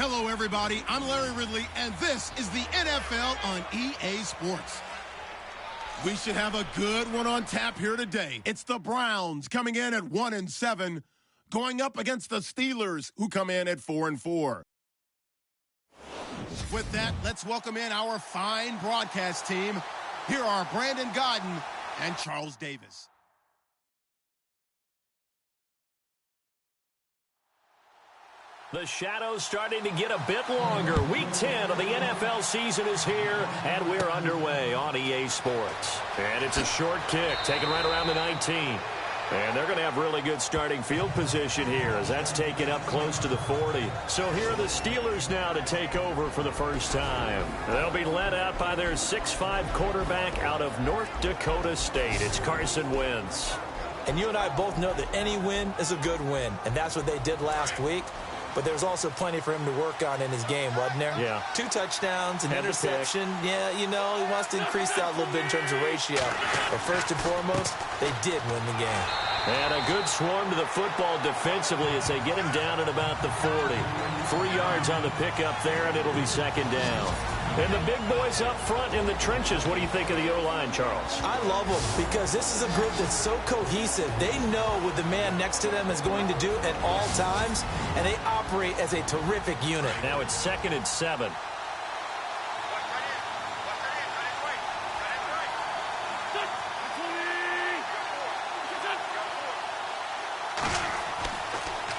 Hello, everybody. I'm Larry Ridley, and this is the NFL on EA Sports. We should have a good one on tap here today. It's the Browns coming in at 1-7, going up against the Steelers, who come in at 4-4. With that, let's welcome in our fine broadcast team. Here are Brandon Godden and Charles Davis. The shadow's starting to get a bit longer. Week 10 of the NFL season is here, and we're underway on EA Sports. And it's a short kick, taken right around the 19. And they're going to have really good starting field position here, as that's taken up close to the 40. So here are the Steelers now to take over for the first time. They'll be led out by their 6'5" quarterback out of North Dakota State. It's Carson Wentz. And you and I both know that any win is a good win, and that's what they did last week. But there's also plenty for him to work on in his game, wasn't there? Yeah. 2 touchdowns, an interception. Yeah, you know, he wants to increase that a little bit in terms of ratio. But first and foremost, they did win the game. And a good swarm to the football defensively as they get him down at about the 40. 3 yards on the pickup there, and it'll be second down. And the big boys up front in the trenches. What do you think of the O-line, Charles? I love them because this is a group that's so cohesive. They know what the man next to them is going to do at all times, and they operate as a terrific unit. Now it's 2nd and 7.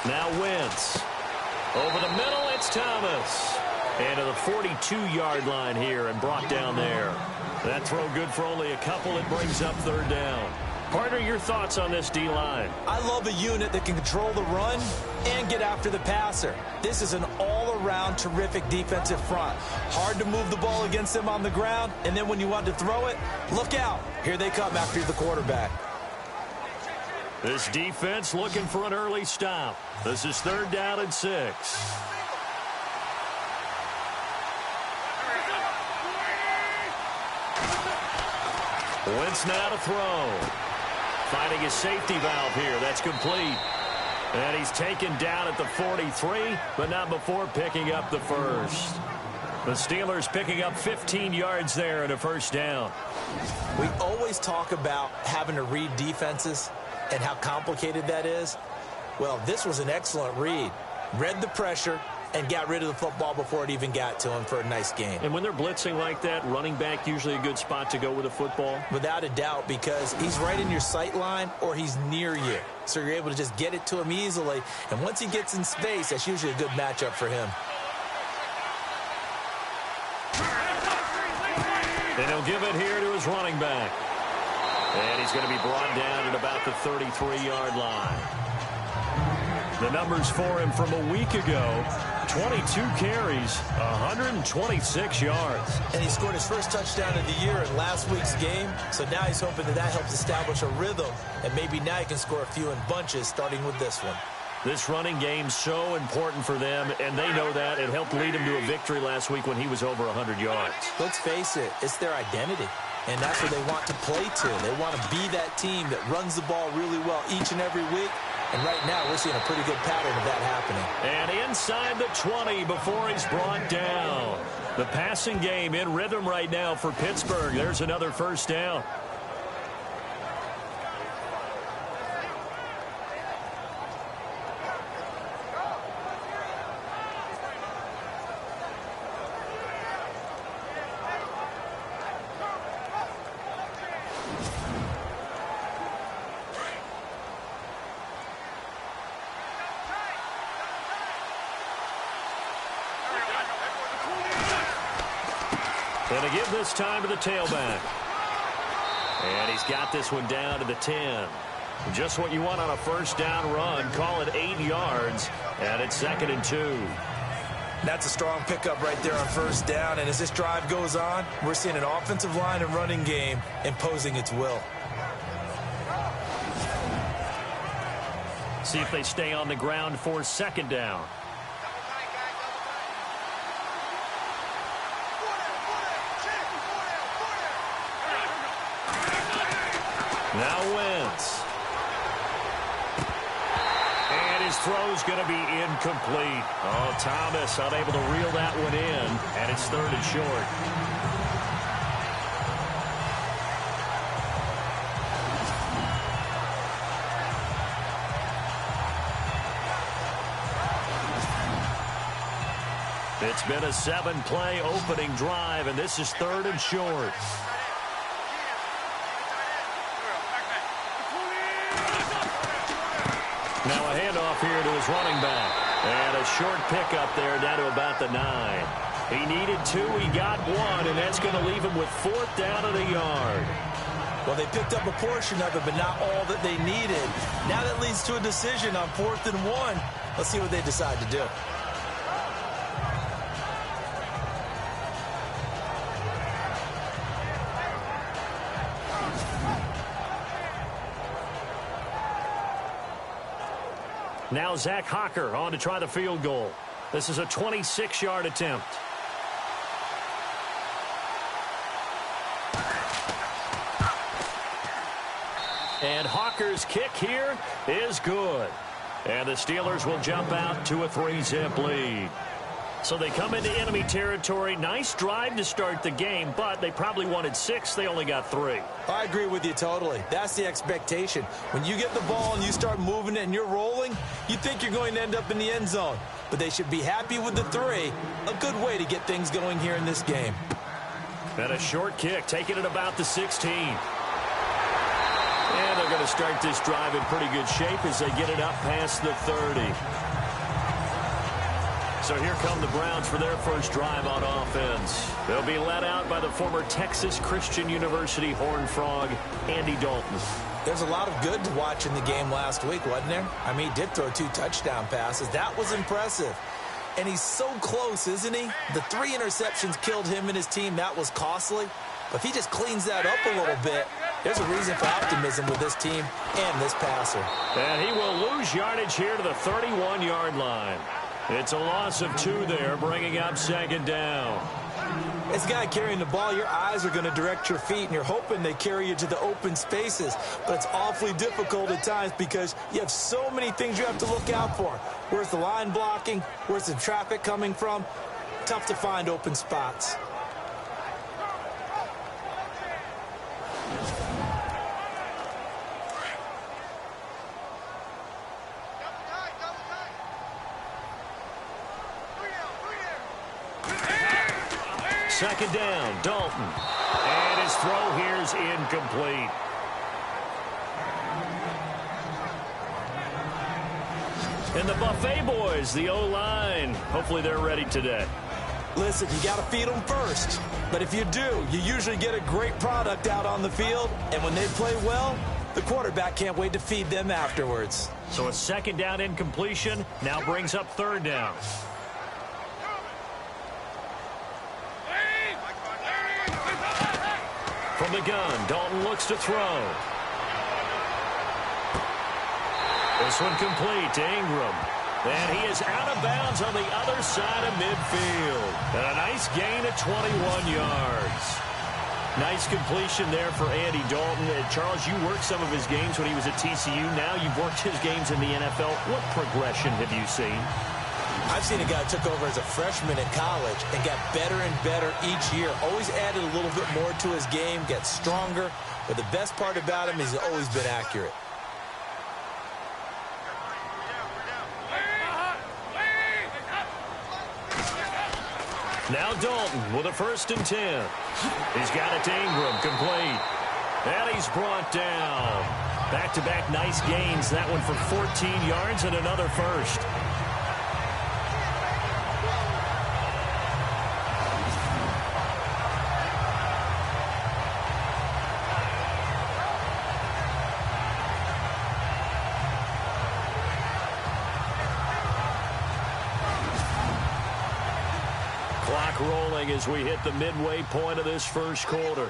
Now Wentz. Over the middle, it's Thomas. And to the 42-yard line here and brought down there. That throw good for only a couple. It brings up 3rd down. Partner, your thoughts on this D-line? I love a unit that can control the run and get after the passer. This is an all-around terrific defensive front. Hard to move the ball against them on the ground, and then when you want to throw it, look out. Here they come after the quarterback. This defense looking for an early stop. This is 3rd down and 6. Wentz now to throw. Finding his safety valve here. That's complete. And he's taken down at the 43, but not before picking up the first. The Steelers picking up 15 yards there and a first down. We always talk about having to read defenses and how complicated that is. Well, this was an excellent read. Read the pressure and got rid of the football before it even got to him for a nice game. And when they're blitzing like that, running back usually a good spot to go with a football? Without a doubt, because he's right in your sight line or he's near you. So you're able to just get it to him easily. And once he gets in space, that's usually a good matchup for him. And he'll give it here to his running back. And he's going to be brought down at about the 33-yard line. The numbers for him from a week ago, 22 carries, 126 yards. And he scored his first touchdown of the year in last week's game, so now he's hoping that helps establish a rhythm, and maybe now he can score a few in bunches starting with this one. This running game's so important for them, and they know that. It helped lead him to a victory last week when he was over 100 yards. Let's face it, it's their identity. And that's what they want to play to. They want to be that team that runs the ball really well each and every week. And right now, we're seeing a pretty good pattern of that happening. And inside the 20 before he's brought down. The passing game in rhythm right now for Pittsburgh. There's another first down. And to give this time to the tailback. And he's got this one down to the 10. Just what you want on a first down run. Call it 8 yards. And it's 2nd and 2. That's a strong pickup right there on first down. And as this drive goes on, we're seeing an offensive line and running game imposing its will. See if they stay on the ground for 2nd down. Now Wentz. And his throw's going to be incomplete. Oh, Thomas unable to reel that one in, and it's 3rd and short. It's been a 7-play opening drive, and this is 3rd and short. Now a handoff here to his running back. And a short pickup there down to about the 9. He needed 2, he got 1, and that's going to leave him with 4th down and a yard. Well, they picked up a portion of it, but not all that they needed. Now that leads to a decision on 4th and 1. Let's see what they decide to do. Now Zach Hocker on to try the field goal. This is a 26-yard attempt. And Hawker's kick here is good. And the Steelers will jump out to a 3-zip lead. So they come into enemy territory. Nice drive to start the game, but they probably wanted 6. They only got 3. I agree with you totally. That's the expectation. When you get the ball and you start moving it and you're rolling, you think you're going to end up in the end zone. But they should be happy with the 3. A good way to get things going here in this game. And a short kick, taking it about the 16. And they're going to start this drive in pretty good shape as they get it up past the 30. So here come the Browns for their first drive on offense. They'll be led out by the former Texas Christian University Horned Frog, Andy Dalton. There's a lot of good to watch in the game last week, wasn't there? I mean, he did throw 2 touchdown passes. That was impressive. And he's so close, isn't he? The 3 interceptions killed him and his team. That was costly. But if he just cleans that up a little bit, there's a reason for optimism with this team and this passer. And he will lose yardage here to the 31-yard line. It's a loss of 2 there, bringing up 2nd down. As a guy carrying the ball, your eyes are going to direct your feet, and you're hoping they carry you to the open spaces. But it's awfully difficult at times because you have so many things you have to look out for. Where's the line blocking? Where's the traffic coming from? Tough to find open spots. Second down, Dalton. And his throw here is incomplete. And the Buffet boys, the O-line, hopefully they're ready today. Listen, you got to feed them first. But if you do, you usually get a great product out on the field. And when they play well, the quarterback can't wait to feed them afterwards. So a second down incompletion now brings up 3rd down. From the gun, Dalton looks to throw. This one complete to Ingram. And he is out of bounds on the other side of midfield. And a nice gain of 21 yards. Nice completion there for Andy Dalton. Charles, you worked some of his games when he was at TCU. Now you've worked his games in the NFL. What progression have you seen? I've seen a guy who took over as a freshman in college and got better and better each year. Always added a little bit more to his game, gets stronger. But the best part about him is he's always been accurate. Now Dalton with a 1st and 10. He's got it to Ingram, complete. And he's brought down. Back-to-back nice gains. That one for 14 yards and another first. Clock rolling as we hit the midway point of this first quarter.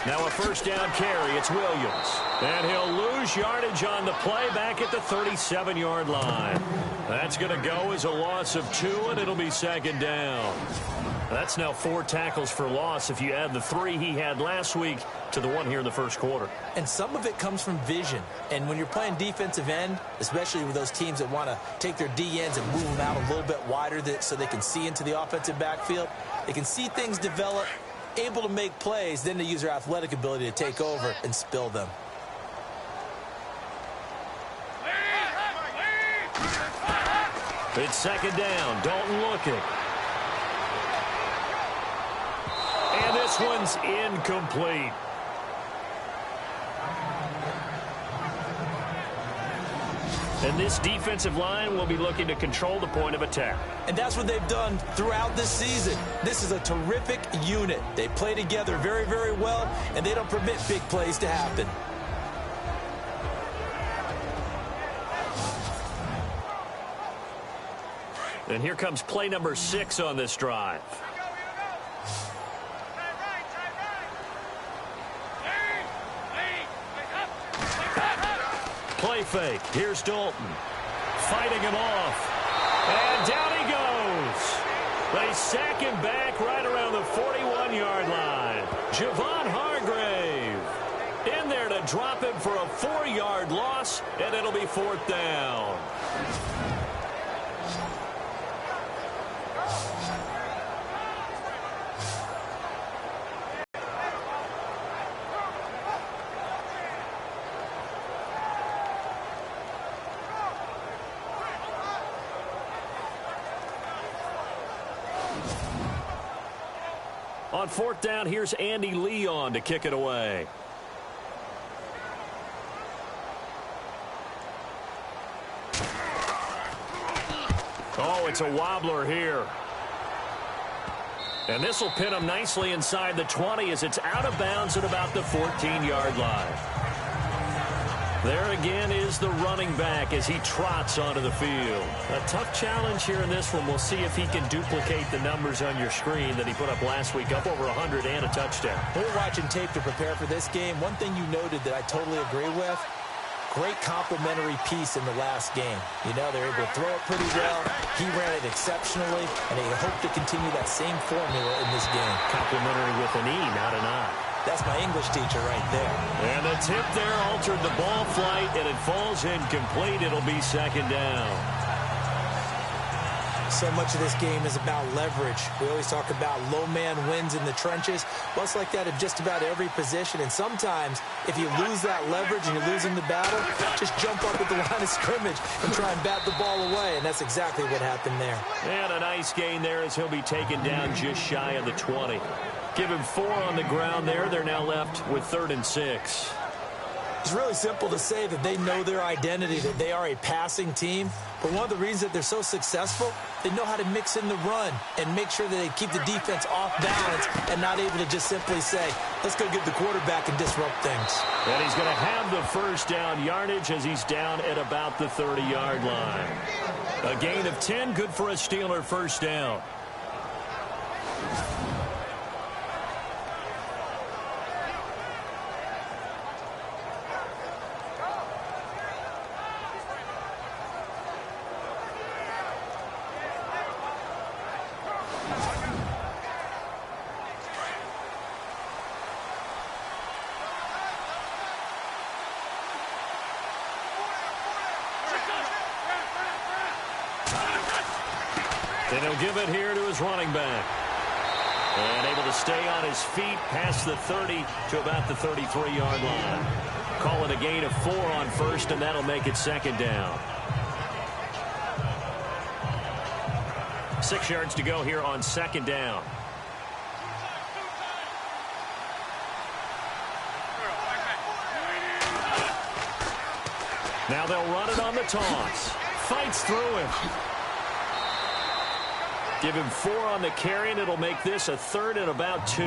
Now a 1st down carry. It's Williams. And he'll lose yardage on the play back at the 37-yard line. That's going to go as a loss of 2, and it'll be 2nd down. That's now 4 tackles for loss if you add the 3 he had last week to the 1 here in the first quarter. And some of it comes from vision. And when you're playing defensive end, especially with those teams that want to take their D-ends and move them out a little bit wider so they can see into the offensive backfield, they can see things develop, able to make plays, then they use their athletic ability to take over and spill them. It's second down. Dalton looking. And this one's incomplete. And this defensive line will be looking to control the point of attack. And that's what they've done throughout this season. This is a terrific unit. They play together very, very well, and they don't permit big plays to happen. And here comes play number 6 on this drive. Play fake. Here's Dalton. Fighting him off. And down he goes. They sack him back right around the 41-yard line. Javon Hargrave in there to drop him for a 4-yard loss, and it'll be 4th down. On 4th down, here's Andy Leon to kick it away. Oh, it's a wobbler here. And this will pin him nicely inside the 20 as it's out of bounds at about the 14-yard line. There again is the running back as he trots onto the field. A tough challenge here in this one. We'll see if he can duplicate the numbers on your screen that he put up last week, up over 100 and a touchdown. We're watching tape to prepare for this game. One thing you noted that I totally agree with, great complimentary piece in the last game. You know, they're able to throw it pretty well. He ran it exceptionally, and they hope to continue that same formula in this game. Complimentary with an E, not an I. That's my English teacher right there. And the tip there altered the ball flight, and it falls incomplete. It'll be second down. So much of this game is about leverage. We always talk about low man wins in the trenches. Well, it's like that in just about every position. And sometimes, if you lose that leverage and you're losing the battle, just jump up at the line of scrimmage and try and bat the ball away. And that's exactly what happened there. And a nice gain there as he'll be taken down just shy of the 20. Give him 4 on the ground there. They're now left with 3rd and 6. It's really simple to say that they know their identity, that they are a passing team. But one of the reasons that they're so successful, they know how to mix in the run and make sure that they keep the defense off balance and not able to just simply say, let's go get the quarterback and disrupt things. And he's going to have the first down yardage as he's down at about the 30-yard line. A gain of 10, good for a Steeler first down. And he'll give it here to his running back. And able to stay on his feet past the 30 to about the 33-yard line. Call it a gain of 4 on first, and that'll make it second down. 6 yards to go here on second down. Now they'll run it on the toss. Fights through him. Give him 4 on the carry, and it'll make this a 3rd and about 2.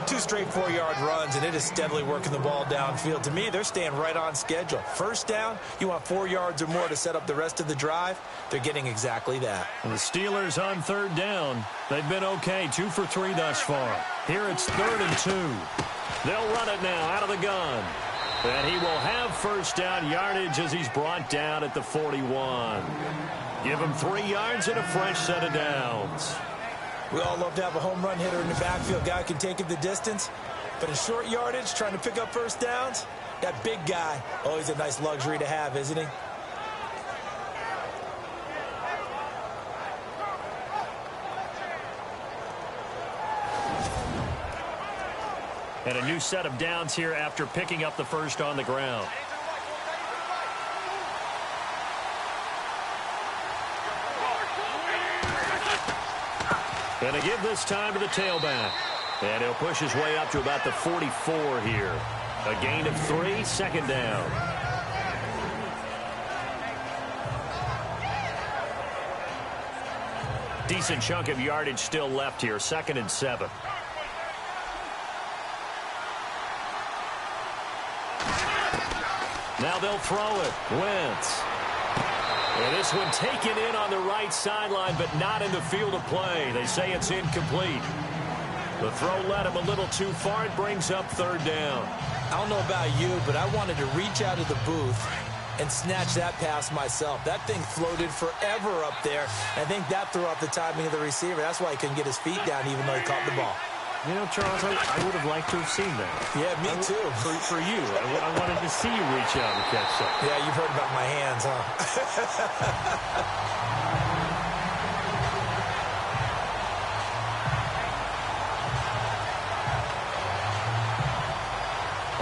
2 straight 4-yard runs, and it is steadily working the ball downfield. To me, they're staying right on schedule. First down, you want 4 yards or more to set up the rest of the drive. They're getting exactly that. And the Steelers on 3rd down. They've been okay, 2 for 3 thus far. Here it's 3rd and 2. They'll run it now out of the gun. And he will have first down yardage as he's brought down at the 41. Give him 3 yards and a fresh set of downs. We all love to have a home run hitter in the backfield. Guy can take it the distance. But in short yardage, trying to pick up first downs, that big guy, always a nice luxury to have, isn't he? And a new set of downs here after picking up the first on the ground. And a give this time to the tailback. And he'll push his way up to about the 44 here. A gain of 3, second down. Decent chunk of yardage still left here, 2nd and 7. Now they'll throw it. Wentz. And this one taken in on the right sideline, but not in the field of play. They say it's incomplete. The throw led him a little too far. It brings up 3rd down. I don't know about you, but I wanted to reach out of the booth and snatch that pass myself. That thing floated forever up there. I think that threw off the timing of the receiver. That's why he couldn't get his feet down even though he caught the ball. You know, Charles, I would have liked to have seen that. Yeah, me too. For you. I wanted to see you reach out and catch something. Yeah, you've heard about my hands, huh?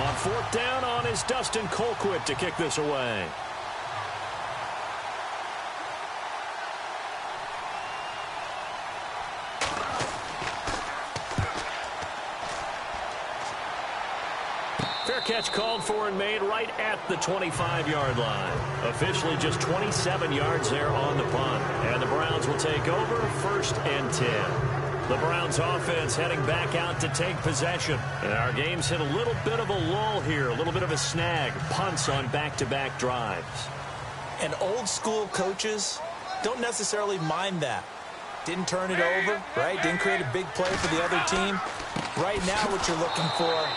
On 4th down on is Dustin Colquitt to kick this away. Fair catch called for and made right at the 25-yard line. Officially just 27 yards there on the punt. And the Browns will take over 1st and 10. The Browns offense heading back out to take possession. And our game's hit a little bit of a lull here, a little bit of a snag. Punts on back-to-back drives. And old-school coaches don't necessarily mind that. Didn't turn it over, right? Didn't create a big play for the other team. Right now what you're looking for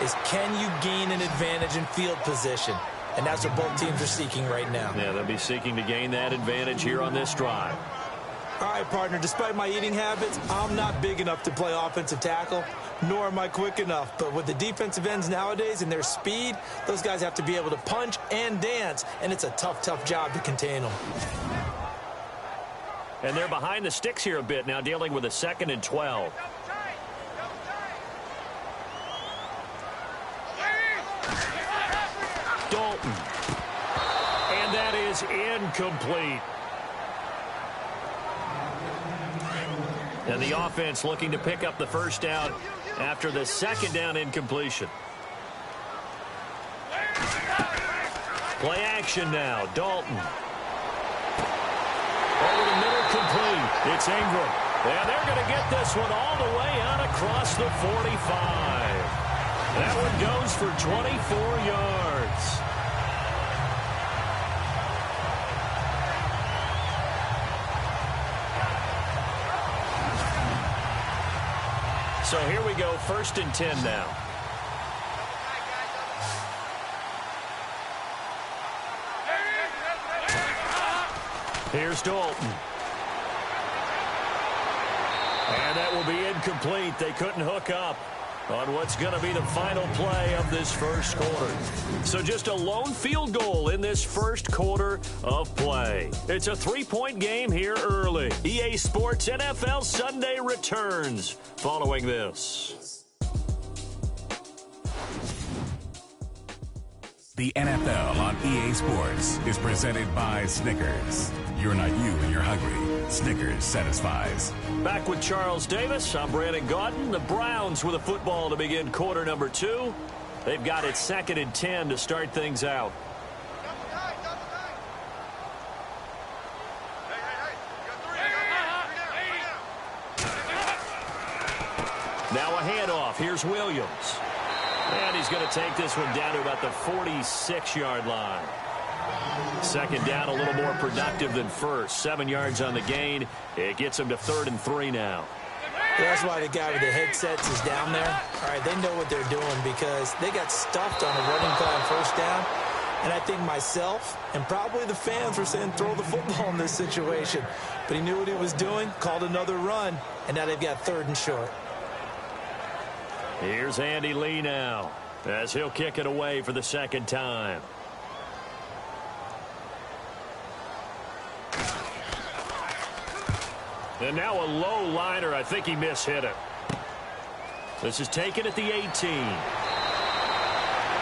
is can you gain an advantage in field position? And that's what both teams are seeking right now. Yeah, they'll be seeking to gain that advantage here on this drive. All right, partner, despite my eating habits, I'm not big enough to play offensive tackle, nor am I quick enough. But with the defensive ends nowadays and their speed, those guys have to be able to punch and dance, and it's a tough, tough job to contain them. And they're behind the sticks here a bit now, dealing with a 2nd and 12. Dalton. And that is incomplete. And the offense looking to pick up the first down after the 2nd down incompletion. Play action now. Dalton. Over the middle, complete. It's Ingram. And they're going to get this one all the way out across the 45. That one goes for 24 yards. So here we go, 1st and 10 now. Here's Dalton. And that will be incomplete. They couldn't hook up on what's going to be the final play of this first quarter. So just a lone field goal in this first quarter of play. It's a 3-point game here early. EA Sports NFL Sunday returns following this. The NFL on EA Sports is presented by Snickers. You're not you when you're hungry. Snickers satisfies. Back with Charles Davis. I'm Brandon Gaudin. The Browns with a football to begin quarter number 2. They've got it 2nd and 10 to start things out. Now a handoff. Here's Williams. And he's going to take this one down to about the 46-yard line. 2nd down, a little more productive than first. 7 yards on the gain. It gets him to 3rd and 3 now. That's why the guy with the headsets is down there. All right, they know what they're doing because they got stuffed on a running play on 1st down. And I think myself and probably the fans were saying throw the football in this situation. But he knew what he was doing, called another run, and now they've got 3rd and short. Here's Andy Lee now as he'll kick it away for the 2nd time. And now a low liner. I think he mishit it. This is taken at the 18.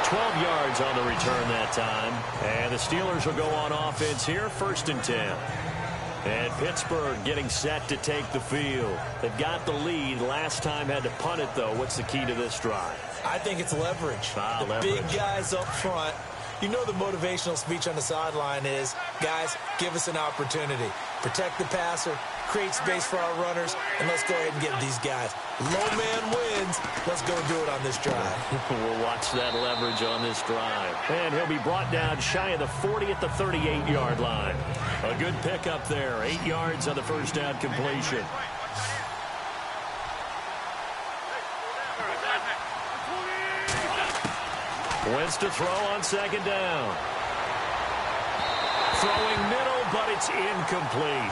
12 yards on the return that time. And the Steelers will go on offense here, 1st and 10. And Pittsburgh getting set to take the field. They've got the lead. Last time had to punt it, though. What's the key to this drive? I think it's leverage. Leverage. Big guys up front. You know the motivational speech on the sideline is, guys, give us an opportunity. Protect the passer, create space for our runners, and let's go ahead and get these guys. Low man wins. Let's go do it on this drive. We'll watch that leverage on this drive. And he'll be brought down shy of the 40 at the 38-yard line. A good pickup there. 8 yards on the 1st down completion. Wentz to throw on 2nd down. Throwing middle, but it's incomplete.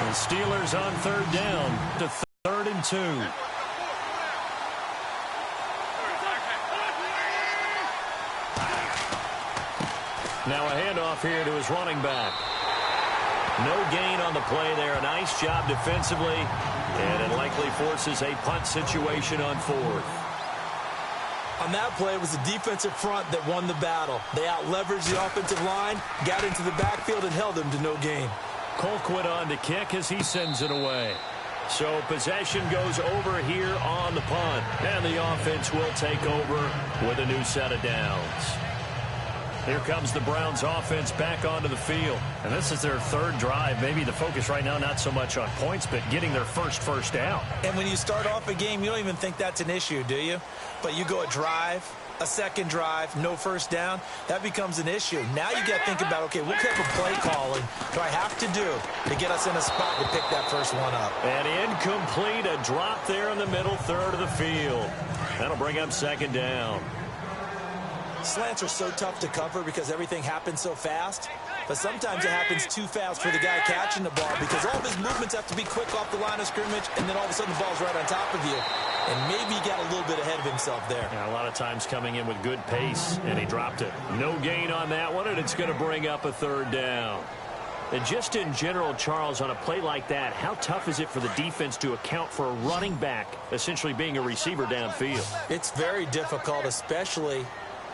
The Steelers on 3rd down to 3rd and 2. Now a handoff here to his running back. No gain on the play there. A nice job defensively, and it likely forces a punt situation on 4th. On that play, it was the defensive front that won the battle. They out-leveraged the offensive line, got into the backfield, and held them to no gain. Colquitt on to kick as he sends it away. So possession goes over here on the punt, and the offense will take over with a new set of downs. Here comes the Browns offense back onto the field. And this is their 3rd drive. Maybe the focus right now not so much on points, but getting their first down. And when you start off a game, you don't even think that's an issue, do you? But you go a drive, a 2nd drive, no 1st down, that becomes an issue. Now you got to think about, okay, what type of play calling do I have to do to get us in a spot to pick that first one up? And incomplete, a drop there in the middle 3rd of the field. That'll bring up 2nd down. Slants are so tough to cover because everything happens so fast. But sometimes it happens too fast for the guy catching the ball because all of his movements have to be quick off the line of scrimmage, and then all of a sudden the ball's right on top of you. And maybe he got a little bit ahead of himself there. Yeah, a lot of times coming in with good pace, and he dropped it. No gain on that one, and it's going to bring up a 3rd down. And just in general, Charles, on a play like that, how tough is it for the defense to account for a running back essentially being a receiver downfield? It's very difficult, especially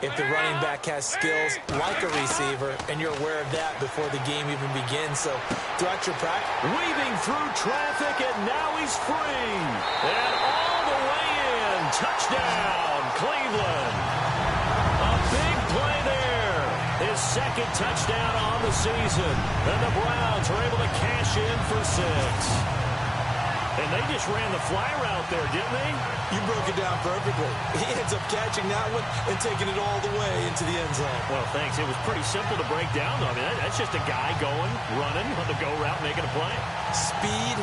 if the running back has skills like a receiver, and you're aware of that before the game even begins. So throughout your practice, weaving through traffic, and now he's free. And all the way in. Touchdown, Cleveland. A big play there. His 2nd touchdown on the season. And the Browns are able to cash in for 6. And they just ran the fly route there, didn't they? You broke it down perfectly. He ends up catching that one and taking it all the way into the end zone. Well, thanks. It was pretty simple to break down, though. I mean, that's just a guy going, running on the go route, making a play. Speed,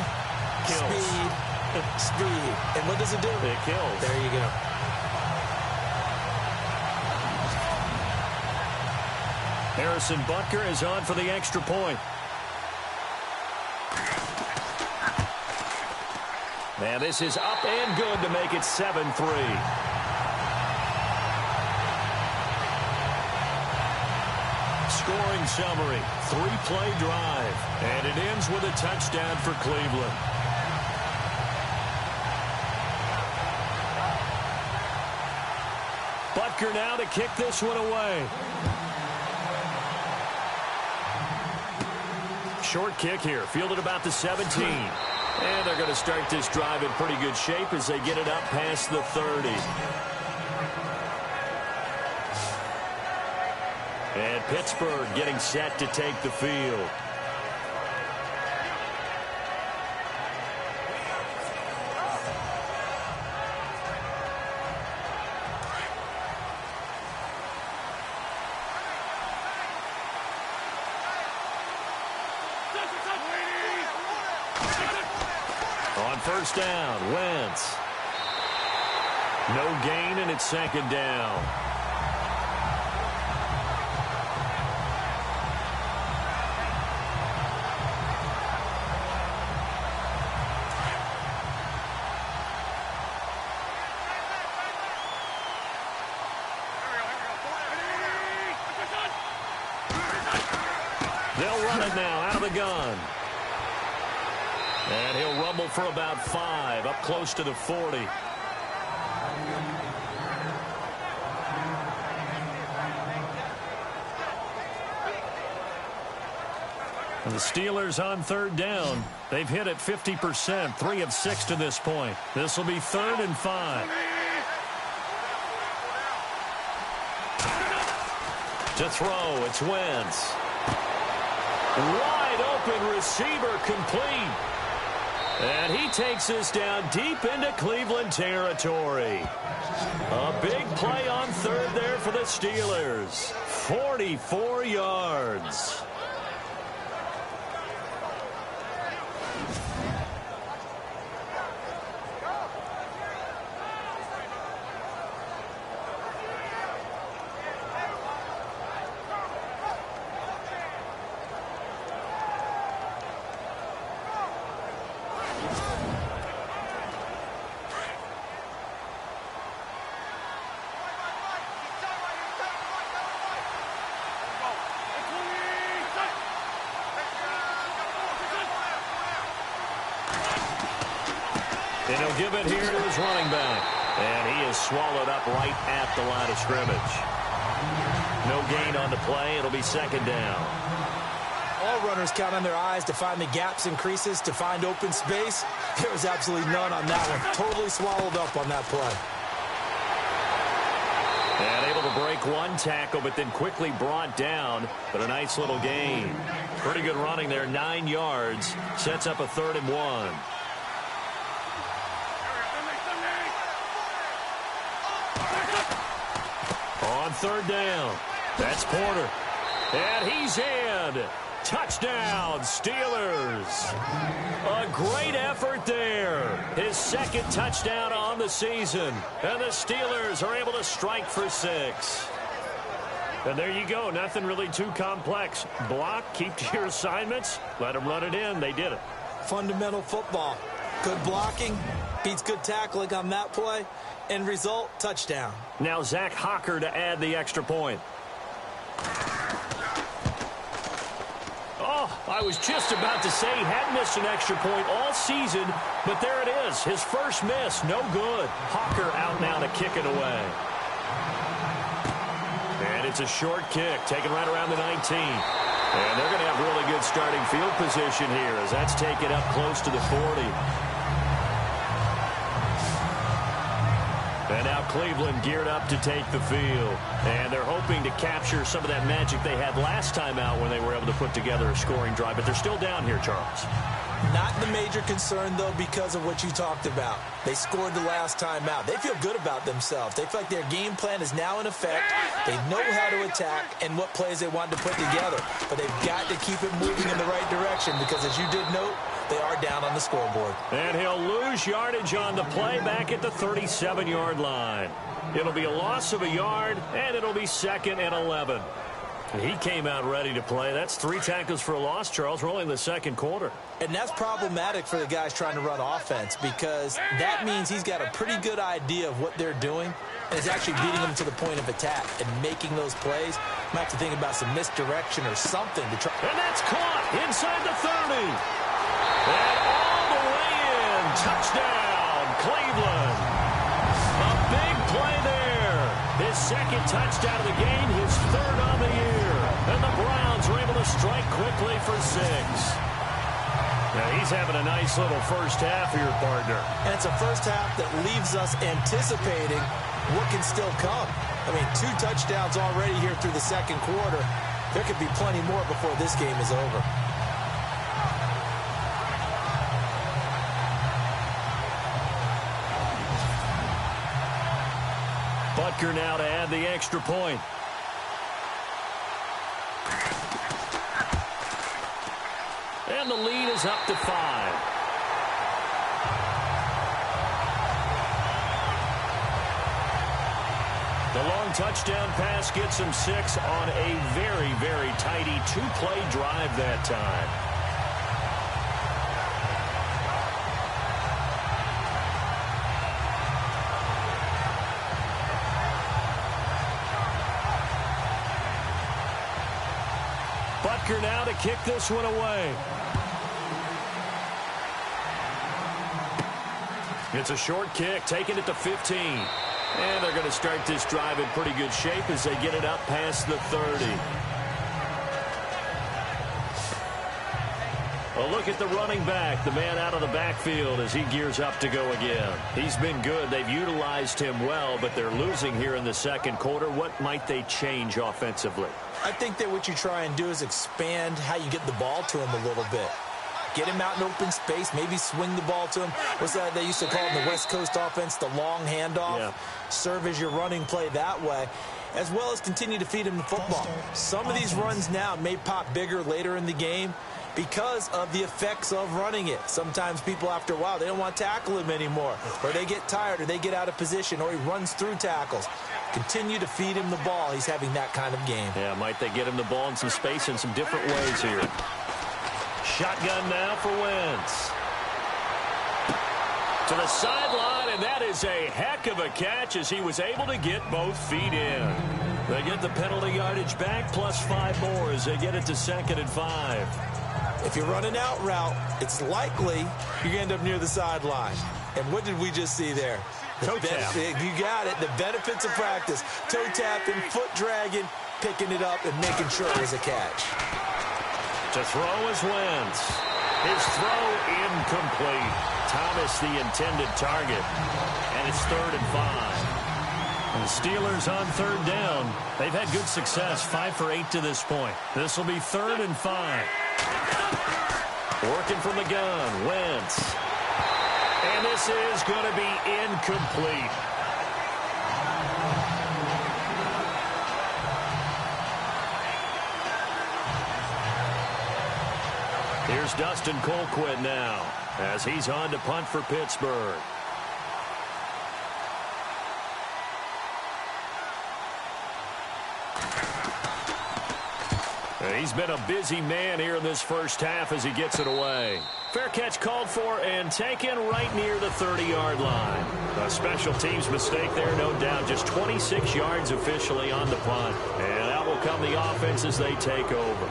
kills. Speed, speed. And what does it do? It kills. There you go. Harrison Butker is on for the extra point. And this is up and good to make it 7-3. Scoring summary, 3-play drive. And it ends with a touchdown for Cleveland. Butker now to kick this one away. Short kick here, fielded about the 17. And they're going to start this drive in pretty good shape as they get it up past the 30. And Pittsburgh getting set to take the field. On 1st down, Wentz. No gain, and it's 2nd down. run it now out of the gun. And he'll rumble for about 5, up close to the 40. And the Steelers on 3rd down. They've hit it 50%, 3 of 6 to this point. This will be 3rd and 5. To throw, it's Wentz. Wide open receiver complete. And he takes this down deep into Cleveland territory. A big play on 3rd there for the Steelers. 44 yards. And he'll give it here to his running back. And he is swallowed up right at the line of scrimmage. No gain on the play. It'll be 2nd down. All runners count on their eyes to find the gaps and creases, to find open space. There was absolutely none on that one. Totally swallowed up on that play. And able to break one tackle, but then quickly brought down. But a nice little gain. Pretty good running there, 9 yards. Sets up a 3rd and 1. On 3rd down, that's Porter. And he's in. Touchdown, Steelers. A great effort there. His 2nd touchdown on the season. And the Steelers are able to strike for 6. And there you go. Nothing really too complex. Block, keep to your assignments, let them run it in. They did it. Fundamental football. Good blocking beats good tackling on that play. End result, touchdown. Now Zach Hocker to add the extra point. Oh, I was just about to say he hadn't missed an extra point all season, but there it is. His first miss, no good. Hocker out now to kick it away. And it's a short kick, taken right around the 19. And they're going to have really good starting field position here as that's taken up close to the 40. And now Cleveland geared up to take the field. And they're hoping to capture some of that magic they had last time out when they were able to put together a scoring drive. But they're still down here, Charles. Not the major concern, though, because of what you talked about. They scored the last time out. They feel good about themselves. They feel like their game plan is now in effect. They know how to attack and what plays they want to put together. But they've got to keep it moving in the right direction because, as you did note, they are down on the scoreboard. And he'll lose yardage on the play back at the 37-yard line. It'll be a loss of a yard, and it'll be 2nd and 11. He came out ready to play. That's 3 tackles for a loss, Charles. We're only in the 2nd quarter. And that's problematic for the guys trying to run offense because that means he's got a pretty good idea of what they're doing and is actually beating them to the point of attack and making those plays. Might have to think about some misdirection or something to try. And that's caught inside the 30. And all the way in. Touchdown, Cleveland. A big play there. His 2nd touchdown of the game, his 3rd on the year. And the Browns are able to strike quickly for 6. Now he's having a nice little first half here, partner. And it's a first half that leaves us anticipating what can still come. I mean, 2 touchdowns already here through the 2nd quarter. There could be plenty more before this game is over. Butker now to add the extra point. And the lead is up to 5. The long touchdown pass gets him 6 on a very, very tidy 2-play drive that time. Butker now to kick this one away. It's a short kick, taking it to 15. And they're going to start this drive in pretty good shape as they get it up past the 30. A look at the running back, the man out of the backfield as he gears up to go again. He's been good. They've utilized him well, but they're losing here in the second quarter. What might they change offensively? I think that what you try and do is expand how you get the ball to him a little bit. Get him out in open space, maybe swing the ball to him. What's that they used to call in the West Coast offense, the long handoff? Yeah. Serve as your running play that way, as well as continue to feed him the football. Some of these runs now may pop bigger later in the game because of the effects of running it. Sometimes people, after a while, they don't want to tackle him anymore, or they get tired, or they get out of position, or he runs through tackles. Continue to feed him the ball. He's having that kind of game. Yeah, might they get him the ball in some space in some different ways here. Shotgun now for Wentz. To the sideline, and that is a heck of a catch as he was able to get both feet in. They get the penalty yardage back, plus 5 more as they get it to 2nd and 5. If you run an out route, it's likely you end up near the sideline. And what did we just see there? Toe tap. You got it. The benefits of practice. Toe tapping, foot dragging, picking it up, and making sure it was a catch. To throw is Wentz. His throw incomplete. Thomas the intended target. And it's 3rd and 5. And the Steelers on 3rd down. They've had good success, 5 for 8 to this point. This will be 3rd and 5. Working from the gun, Wentz. And this is going to be incomplete. Here's Dustin Colquitt now as he's on to punt for Pittsburgh. He's been a busy man here in this first half as he gets it away. Fair catch called for and taken right near the 30-yard line. A special teams mistake there, no doubt. Just 26 yards officially on the punt. And out will come the offense as they take over.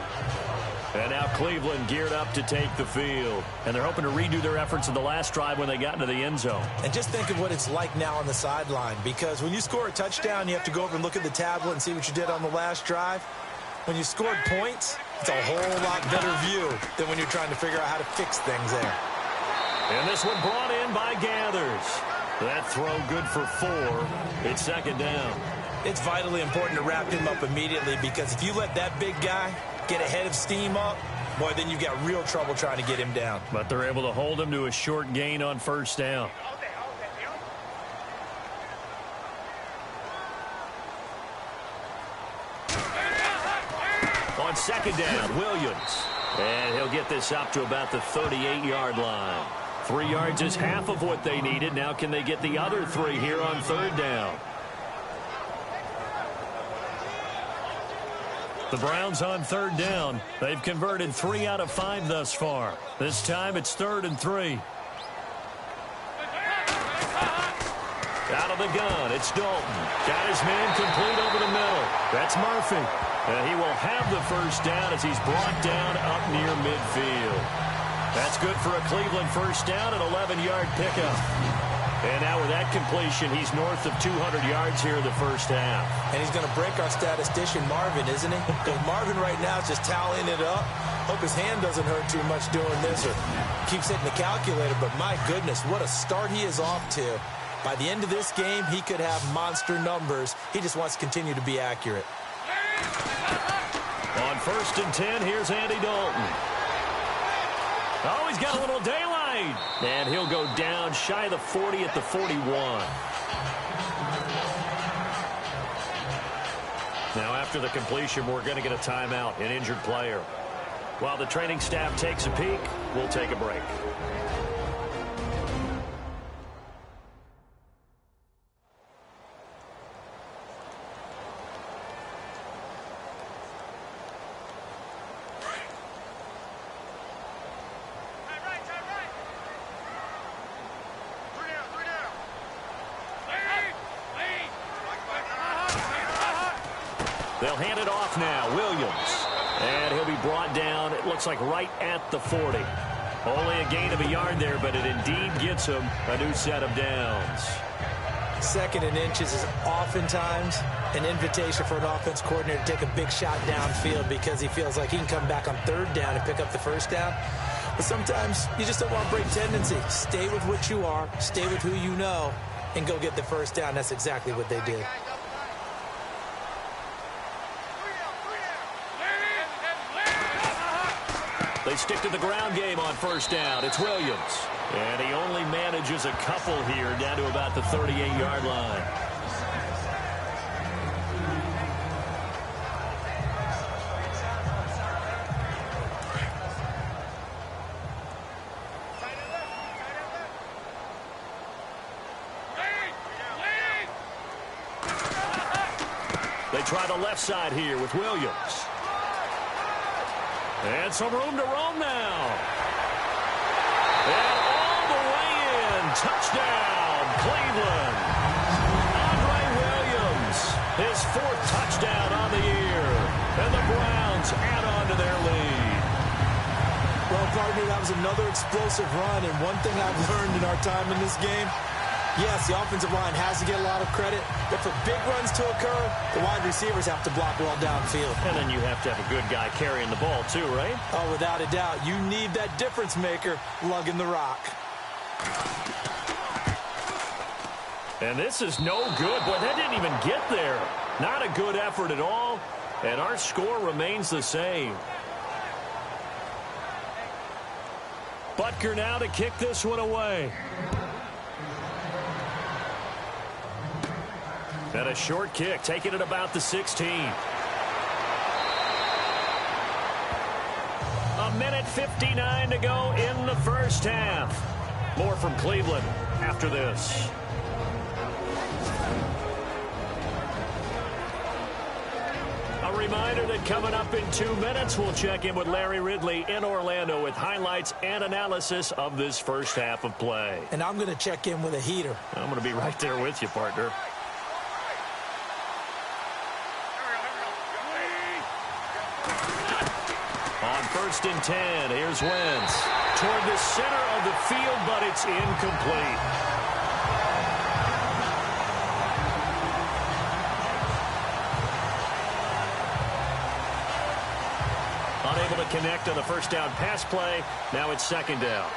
And now Cleveland geared up to take the field. And they're hoping to redo their efforts in the last drive when they got into the end zone. And just think of what it's like now on the sideline. Because when you score a touchdown, you have to go over and look at the tablet and see what you did on the last drive. When you scored points, it's a whole lot better view than when you're trying to figure out how to fix things there. And this one brought in by Gathers. That throw good for 4. It's 2nd down. It's vitally important to wrap him up immediately because if you let that big guy get ahead of steam up, boy, then you've got real trouble trying to get him down. But they're able to hold him to a short gain on 1st down. On 2nd down, Williams. And he'll get this up to about the 38-yard line. 3 yards is half of what they needed. Now can they get the other 3 here on 3rd down? The Browns on 3rd down. They've converted 3 out of 5 thus far. This time it's 3rd and 3. Out of the gun, it's Dalton. Got his man complete over the middle. That's Murphy. And he will have the 1st down as he's brought down up near midfield. That's good for a Cleveland 1st down, an 11-yard pickup. And now with that completion, he's north of 200 yards here in the first half. And he's going to break our statistician, Marvin, isn't he? Because Marvin right now is just tallying it up. Hope his hand doesn't hurt too much doing this or keeps hitting the calculator. But my goodness, what a start he is off to. By the end of this game, he could have monster numbers. He just wants to continue to be accurate. On 1st and 10, here's Andy Dalton. Oh, he's got a little daylight. And he'll go down shy of the 40 at the 41. Now, after the completion, we're going to get a timeout, an injured player. While the training staff takes a peek, we'll take a break. They'll hand it off now. Williams. And he'll be brought down, it looks like right at the 40. Only a gain of a yard there, but it indeed gets him a new set of downs. 2nd and inches is oftentimes an invitation for an offense coordinator to take a big shot downfield because he feels like he can come back on 3rd down and pick up the 1st down. But sometimes you just don't want to break tendency. Stay with what you are, stay with who you know, and go get the 1st down. That's exactly what they did. They stick to the ground game on 1st down. It's Williams. And he only manages a couple here down to about the 38-yard line. They try the left side here with Williams. And some room to roam now. And all the way in. Touchdown, Cleveland. Andre Williams, his 4th touchdown on the year. And the Browns add on to their lead. Well, partner, that was another explosive run. And one thing I've learned in our time in this game, yes, the offensive line has to get a lot of credit, but for big runs to occur, the wide receivers have to block well downfield. And then you have to have a good guy carrying the ball too, right? Oh, without a doubt. You need that difference maker lugging the rock. And this is no good. Boy, that didn't even get there. Not a good effort at all. And our score remains the same. Butker now to kick this one away. And a short kick, taking it about the 16. A minute 59 to go in the 1st half. More from Cleveland after this. A reminder that coming up in 2 minutes, we'll check in with Larry Ridley in Orlando with highlights and analysis of this 1st half of play. And I'm going to check in with a heater. I'm going to be right there with you, partner. On 1st and 10, here's Wentz. Toward the center of the field, but it's incomplete. Unable to connect on the 1st down pass play. Now it's 2nd down.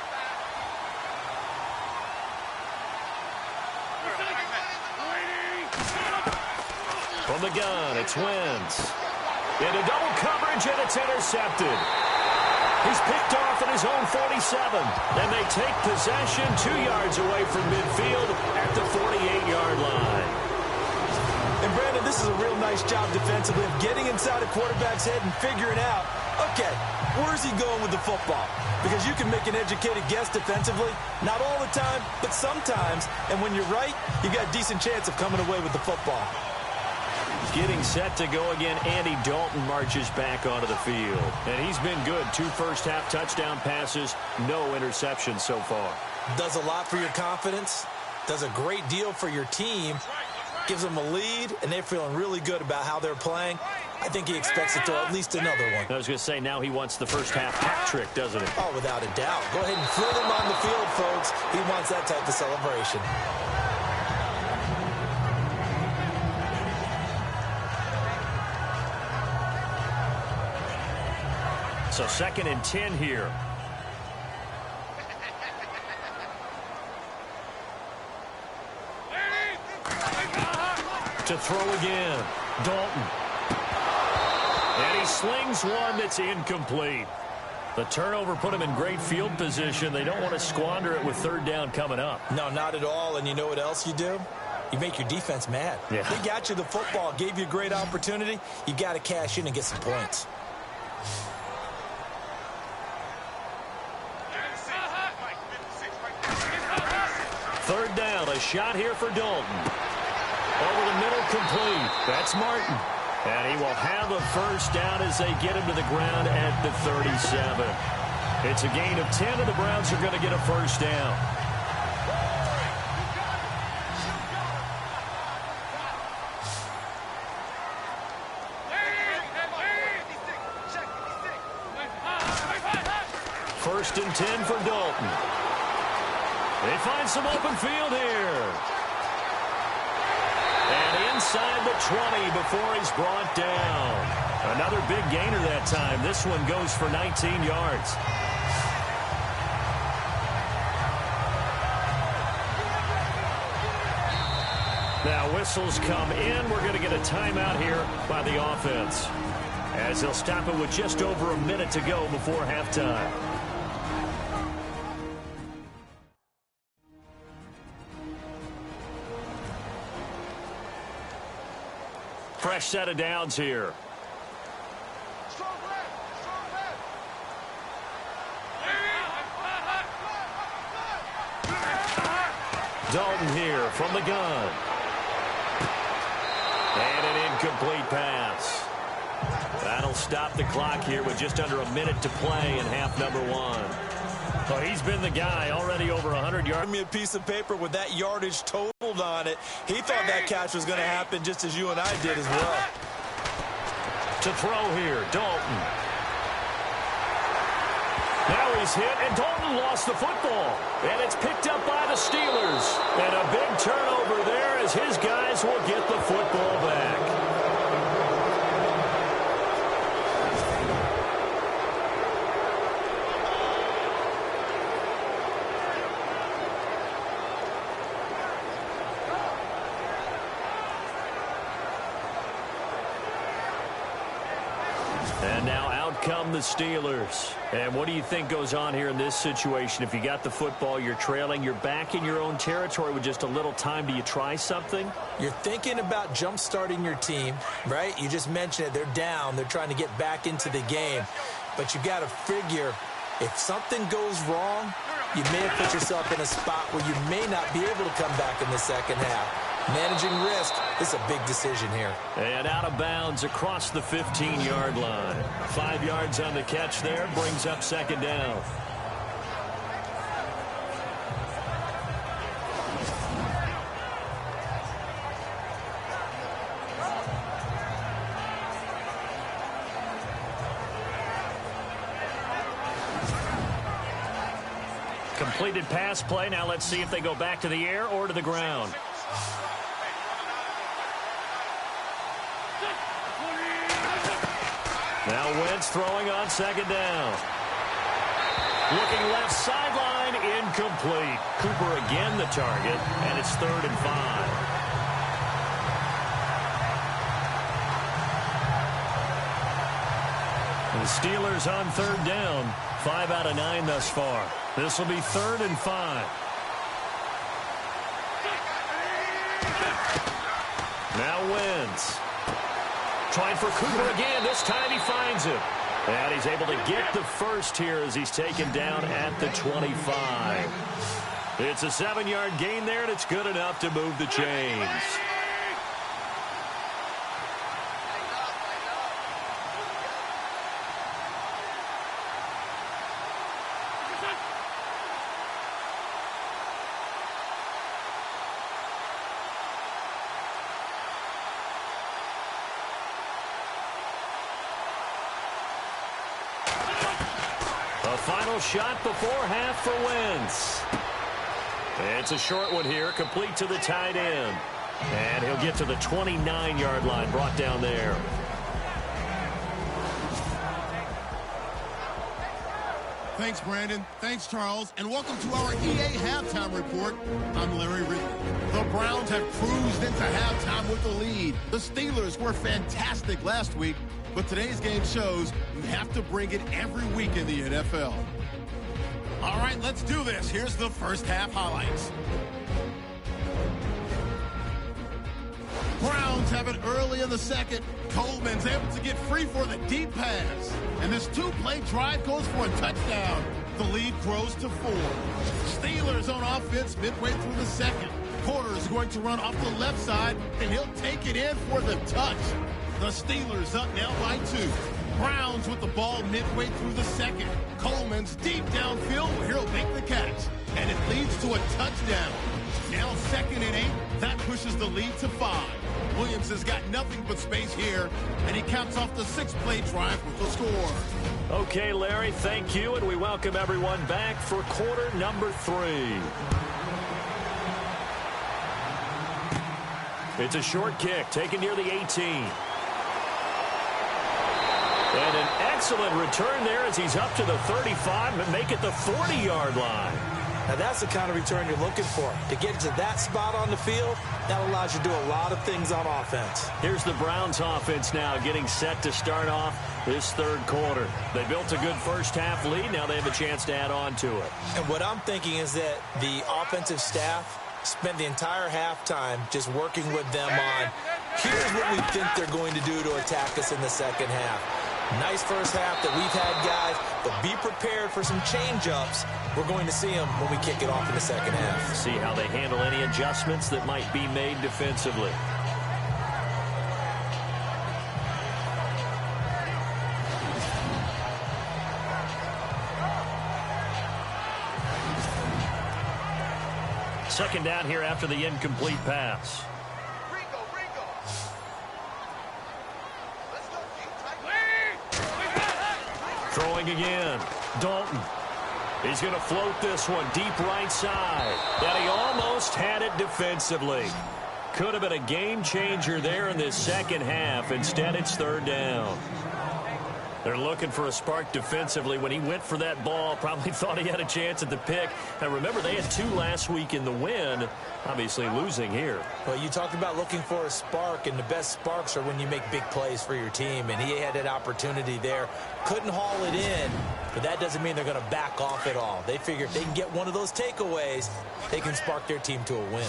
From the gun, it's Wentz. Into double coverage, and it's intercepted. He's picked off at his own 47. And they take possession 2 yards away from midfield at the 48-yard line. And, Brandon, this is a real nice job defensively of getting inside a quarterback's head and figuring out, okay, where's he going with the football? Because you can make an educated guess defensively. Not all the time, but sometimes. And when you're right, you got a decent chance of coming away with the football. Getting set to go again, Andy Dalton marches back onto the field. And he's been good. 2 first-half touchdown passes, no interceptions so far. Does a lot for your confidence, does a great deal for your team, gives them a lead, and they're feeling really good about how they're playing. I think he expects to throw at least another one. I was going to say, now he wants the first-half hat trick, doesn't he? Oh, without a doubt. Go ahead and throw him on the field, folks. He wants that type of celebration. So 2nd and 10 here. To throw again. Dalton. And he slings one that's incomplete. The turnover put him in great field position. They don't want to squander it with 3rd down coming up. No, not at all. And you know what else you do? You make your defense mad. Yeah. They got you the football, gave you a great opportunity. You got to cash in and get some points. Third down, a shot here for Dalton. Over the middle, complete. That's Martin. And he will have a first down as they get him to the ground at the 37. It's a gain of 10, and the Browns are going to get a first down. 1st and 10 for Dalton. They find some open field here. And inside the 20 before he's brought down. Another big gainer that time. This one goes for 19 yards. Now whistles come in. We're going to get a timeout here by the offense, as he'll stop it with just over a minute to go before halftime. Fresh set of downs here. Dalton here from the gun. And an incomplete pass. That'll stop the clock here with just under a minute to play in half number 1. Well, he's been the guy already over 100 yards. Give me a piece of paper with that yardage totaled on it. He thought that catch was going to happen just as you and I did as well. To throw here, Dalton. Now he's hit, and Dalton lost the football. And it's picked up by the Steelers. And a big turnover there as his guys will get the football back. And now out come the Steelers. And what do you think goes on here in this situation? If you got the football, you're trailing, you're back in your own territory with just a little time. Do you try something? You're thinking about jump-starting your team, right? You just mentioned it. They're down. They're trying to get back into the game. But you got to figure, if something goes wrong, you may have put yourself in a spot where you may not be able to come back in the second half. Managing risk is a big decision here. And out of bounds across the 15-yard line. 5 yards on the catch there, brings up second down. Completed pass play. Now let's see if they go back to the air or to the ground. Now Wentz throwing on second down. Looking left sideline, incomplete. Cooper again the target, and it's 3rd and 5. The Steelers on 3rd down. 5 out of 9 thus far. This will be 3rd and 5. Now Wentz. Trying for Cooper again. This time he finds him. And he's able to get the first here as he's taken down at the 25. It's a 7-yard gain there, and it's good enough to move the chains. Final shot before half for Wentz. It's a short one here, complete to the tight end. And he'll get to the 29-yard line, brought down there. Thanks, Brandon. Thanks, Charles. And welcome to our EA Halftime Report. I'm Larry Ridley. The Browns have cruised into halftime with the lead. The Steelers were fantastic last week, but today's game shows you have to bring it every week in the NFL. All right, let's do this. Here's the first half highlights. Browns have it early in the second. Coleman's able to get free for the deep pass. And this two-play drive goes for a touchdown. The lead grows to 4. Steelers on offense midway through the second. Porter is going to run off the left side, and he'll take it in for the touch. The Steelers up now by 2. Browns with the ball midway through the second. Coleman's deep downfield where he'll make the catch. And it leads to a touchdown. Now 2nd and 8. That pushes the lead to 5. Williams has got nothing but space here, and he caps off the 6-play drive with the score. Okay, Larry, thank you, and we welcome everyone back for quarter number 3. It's a short kick taken near the 18. And an excellent return there as he's up to the 35 and make it the 40-yard line. Now, that's the kind of return you're looking for. To get to that spot on the field, that allows you to do a lot of things on offense. Here's the Browns offense now getting set to start off this third quarter. They built a good first-half lead. Now they have a chance to add on to it. And what I'm thinking is that the offensive staff spent the entire halftime just working with them on, here's what we think they're going to do to attack us in the second half. Nice first half that we've had, guys, but be prepared for some change-ups. We're going to see them when we kick it off in the second half. See how they handle any adjustments that might be made defensively. Second down here after the incomplete pass. Throwing again. Dalton. He's going to float this one deep right side. And he almost had it defensively. Could have been a game changer there in this second half. Instead, it's third down. They're looking for a spark defensively. When he went for that ball, probably thought he had a chance at the pick. Now, remember, they had 2 last week in the win. Obviously losing here. Well, you talked about looking for a spark, and the best sparks are when you make big plays for your team, and he had that opportunity there. Couldn't haul it in, but that doesn't mean they're going to back off at all. They figure if they can get one of those takeaways, they can spark their team to a win.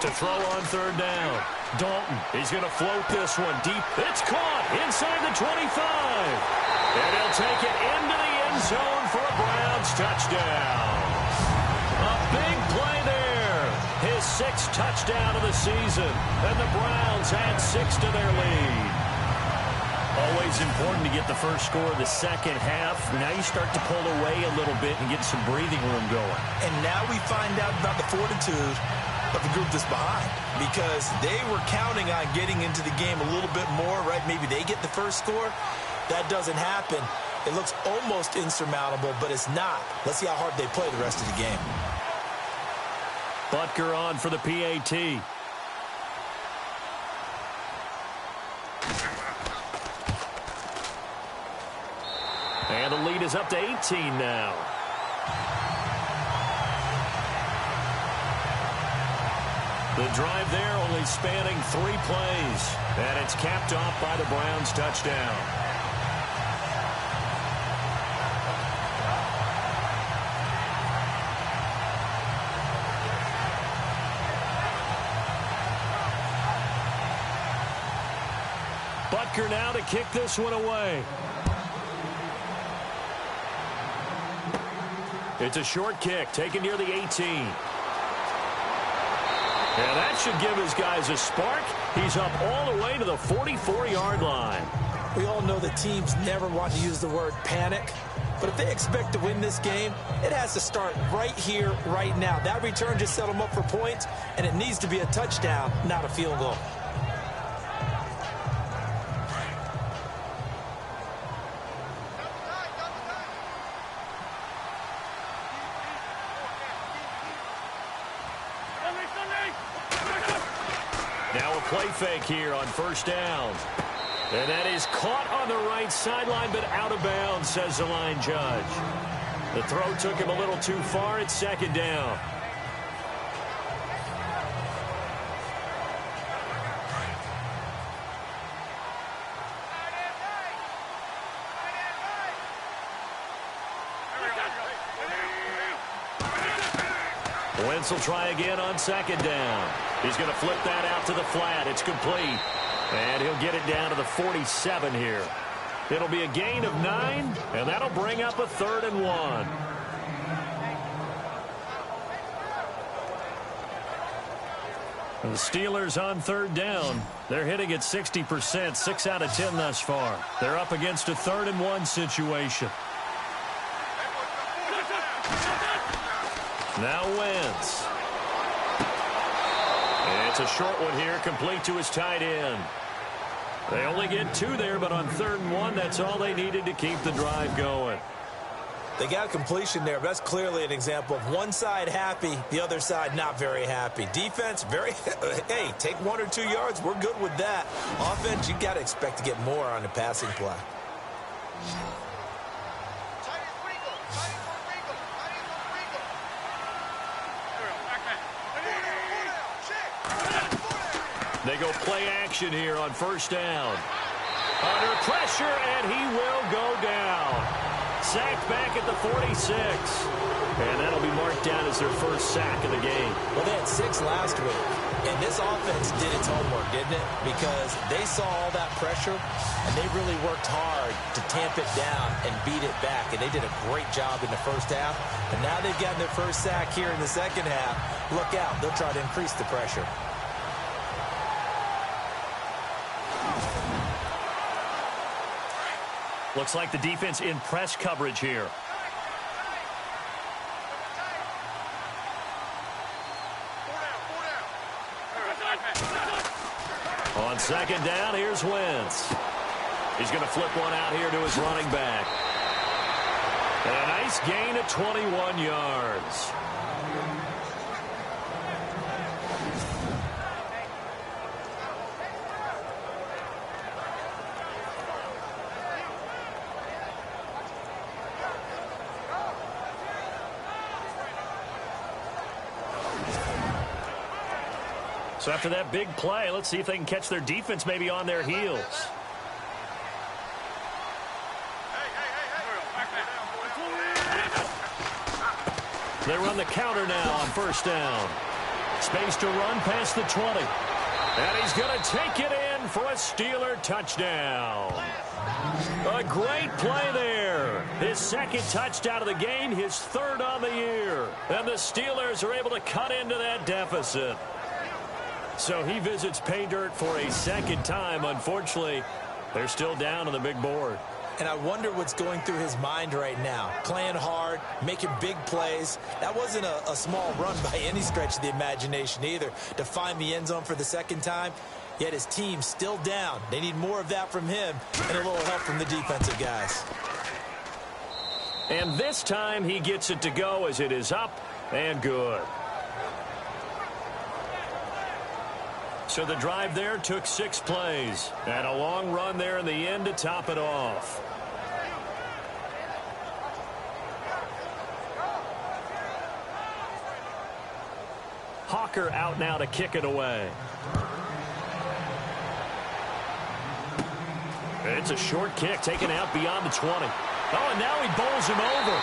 To throw on third down. Dalton, he's going to float this one deep. It's caught inside the 25. And he'll take it into the end zone for a Browns touchdown. A big play there. His 6th touchdown of the season. And the Browns add 6 to their lead. Always important to get the first score of the second half. Now you start to pull away a little bit and get some breathing room going. And now we find out about the fortitude of the group that's behind, because they were counting on getting into the game a little bit more, right? Maybe they get the first score. That doesn't happen. It looks almost insurmountable, but it's not. Let's see how hard they play the rest of the game. Butker on for the PAT. And the lead is up to 18 now. The drive there only spanning 3 plays. And it's capped off by the Browns touchdown. Butker now to kick this one away. It's a short kick taken near the 18. And that should give his guys a spark. He's up all the way to the 44-yard line. We all know that teams never want to use the word panic. But if they expect to win this game, it has to start right here, right now. That return just set them up for points, and it needs to be a touchdown, not a field goal. Now a play fake here on first down. And that is caught on the right sideline, but out of bounds, says the line judge. The throw took him a little too far. It's second down. Wentz will try again on second down. He's going to flip that out to the flat. It's complete. And he'll get it down to the 47 here. It'll be a gain of 9, and that'll bring up a 3rd and 1. The Steelers on third down. They're hitting at 60%, 6 out of 10 thus far. They're up against a 3rd and 1 situation. Now Wentz. And It's a short one here, complete to his tight end. They only get 2 there, but on 3rd and 1, that's all they needed to keep the drive going. They got completion there. That's clearly an example of one side happy, the other side not very happy. Defense, hey, take 1 or 2 yards. We're good with that. Offense, you got to expect to get more on the passing play. They go play action here on 1st down. Under pressure, and he will go down. Sacked back at the 46. And that'll be marked down as their first sack of the game. Well, they had 6 last week. And this offense did its homework, didn't it? Because they saw all that pressure, and they really worked hard to tamp it down and beat it back. And they did a great job in the first half. And now they've gotten their first sack here in the second half. Look out. They'll try to increase the pressure. Looks like the defense in press coverage here. On 2nd down, here's Wentz. He's going to flip one out here to his running back. And a nice gain of 21 yards. So after that big play, let's see if they can catch their defense maybe on their heels. They run the counter now on 1st down. Space to run past the 20. And he's going to take it in for a Steeler touchdown. A great play there. His 2nd touchdown of the game, his 3rd on the year. And the Steelers are able to cut into that deficit. So he visits pay dirt for a 2nd time. Unfortunately, they're still down on the big board. And I wonder what's going through his mind right now. Playing hard, making big plays. That wasn't a small run by any stretch of the imagination either. To find the end zone for the 2nd time, yet his team's still down. They need more of that from him and a little help from the defensive guys. And this time he gets it to go as it is up and good. So the drive there took 6 plays. And a long run there in the end to top it off. Hawker out now to kick it away. It's a short kick taken out beyond the 20. Oh, and now he bowls him over.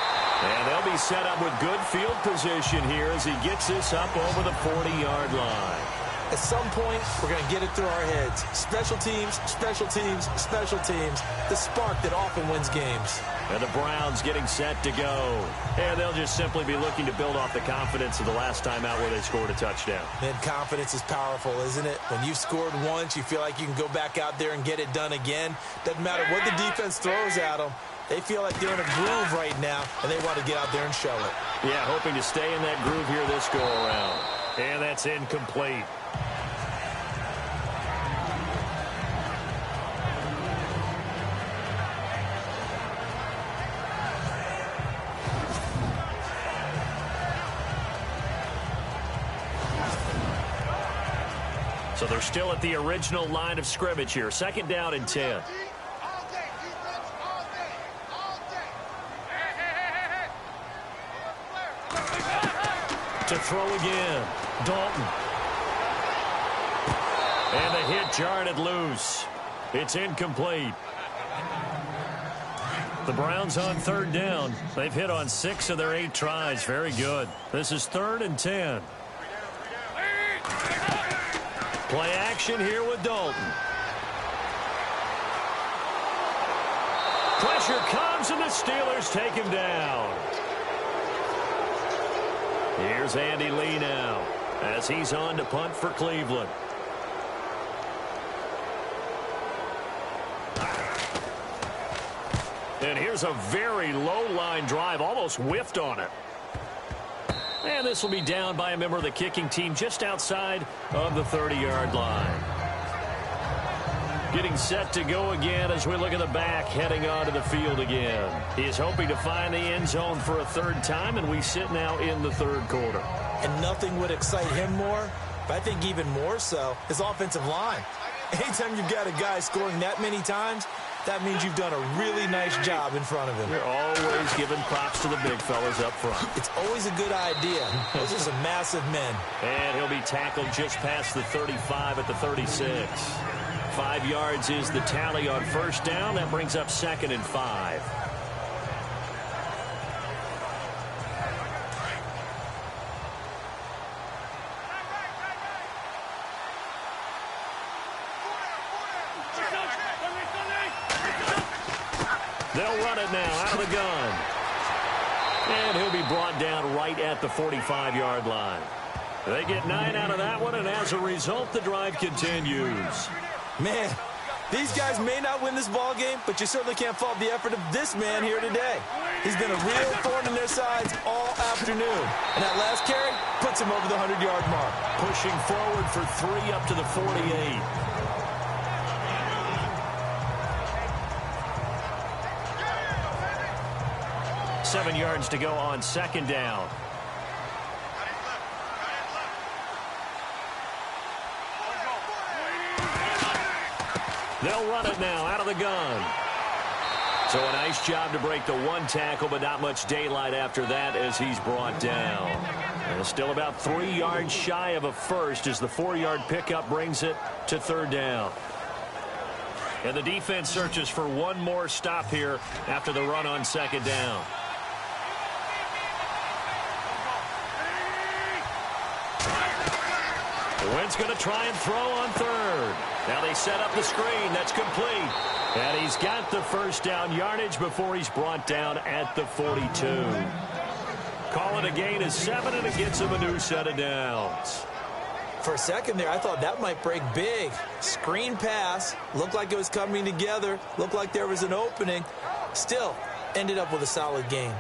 And they'll be set up with good field position here as he gets this up over the 40-yard line. At some point, we're going to get it through our heads. Special teams, special teams, special teams. The spark that often wins games. And the Browns getting set to go. And they'll just simply be looking to build off the confidence of the last time out where they scored a touchdown. Man, confidence is powerful, isn't it? When you've scored once, you feel like you can go back out there and get it done again. Doesn't matter what the defense throws at them. They feel like they're in a groove right now, and they want to get out there and show it. Yeah, hoping to stay in that groove here this go-around. And that's incomplete. So they're still at the original line of scrimmage here. 2nd down and 10. To throw again. Dalton. And the hit jarred it loose. It's incomplete. The Browns on 3rd down. They've hit on 6 of their 8 tries. Very good. This is 3rd and 10. Play action here with Dalton. Pressure comes and the Steelers take him down. Here's Andy Lee now as he's on to punt for Cleveland. And here's a very low line drive, almost whiffed on it. And this will be down by a member of the kicking team just outside of the 30-yard line. Getting set to go again as we look at the back heading onto the field again. He is hoping to find the end zone for a third time, and we sit now in the third quarter. And nothing would excite him more, but I think even more so, his offensive line. Anytime you've got a guy scoring that many times, that means you've done a really nice job in front of him. You're always giving props to the big fellas up front. It's always a good idea. Those are some massive men. And he'll be tackled just past the 35 at the 36. 5 yards is the tally on first down. That brings up 2nd and 5. They'll run it now out of the gun. And he'll be brought down right at the 45-yard line. They get 9 out of that one, and as a result, the drive continues. Man, these guys may not win this ball game, but you certainly can't fault the effort of this man here today. He's been a real thorn in their sides all afternoon. And that last carry puts him over the 100-yard mark. Pushing forward for 3 up to the 48. Seven yards to go on second down. They'll run it now out of the gun. So a nice job to break the one tackle, but not much daylight after that as he's brought down. And still about 3 yards shy of a first as the 4-yard pickup brings it to third down. And the defense searches for one more stop here after the run on second down. Wentz going to try and throw on third. Now they set up the screen. That's complete. And he's got the first down yardage before he's brought down at the 42. Call it a gain of 7, and it gets him a new set of downs. For a second there, I thought that might break big. Screen pass. Looked like it was coming together. Looked like there was an opening. Still, ended up with a solid gain.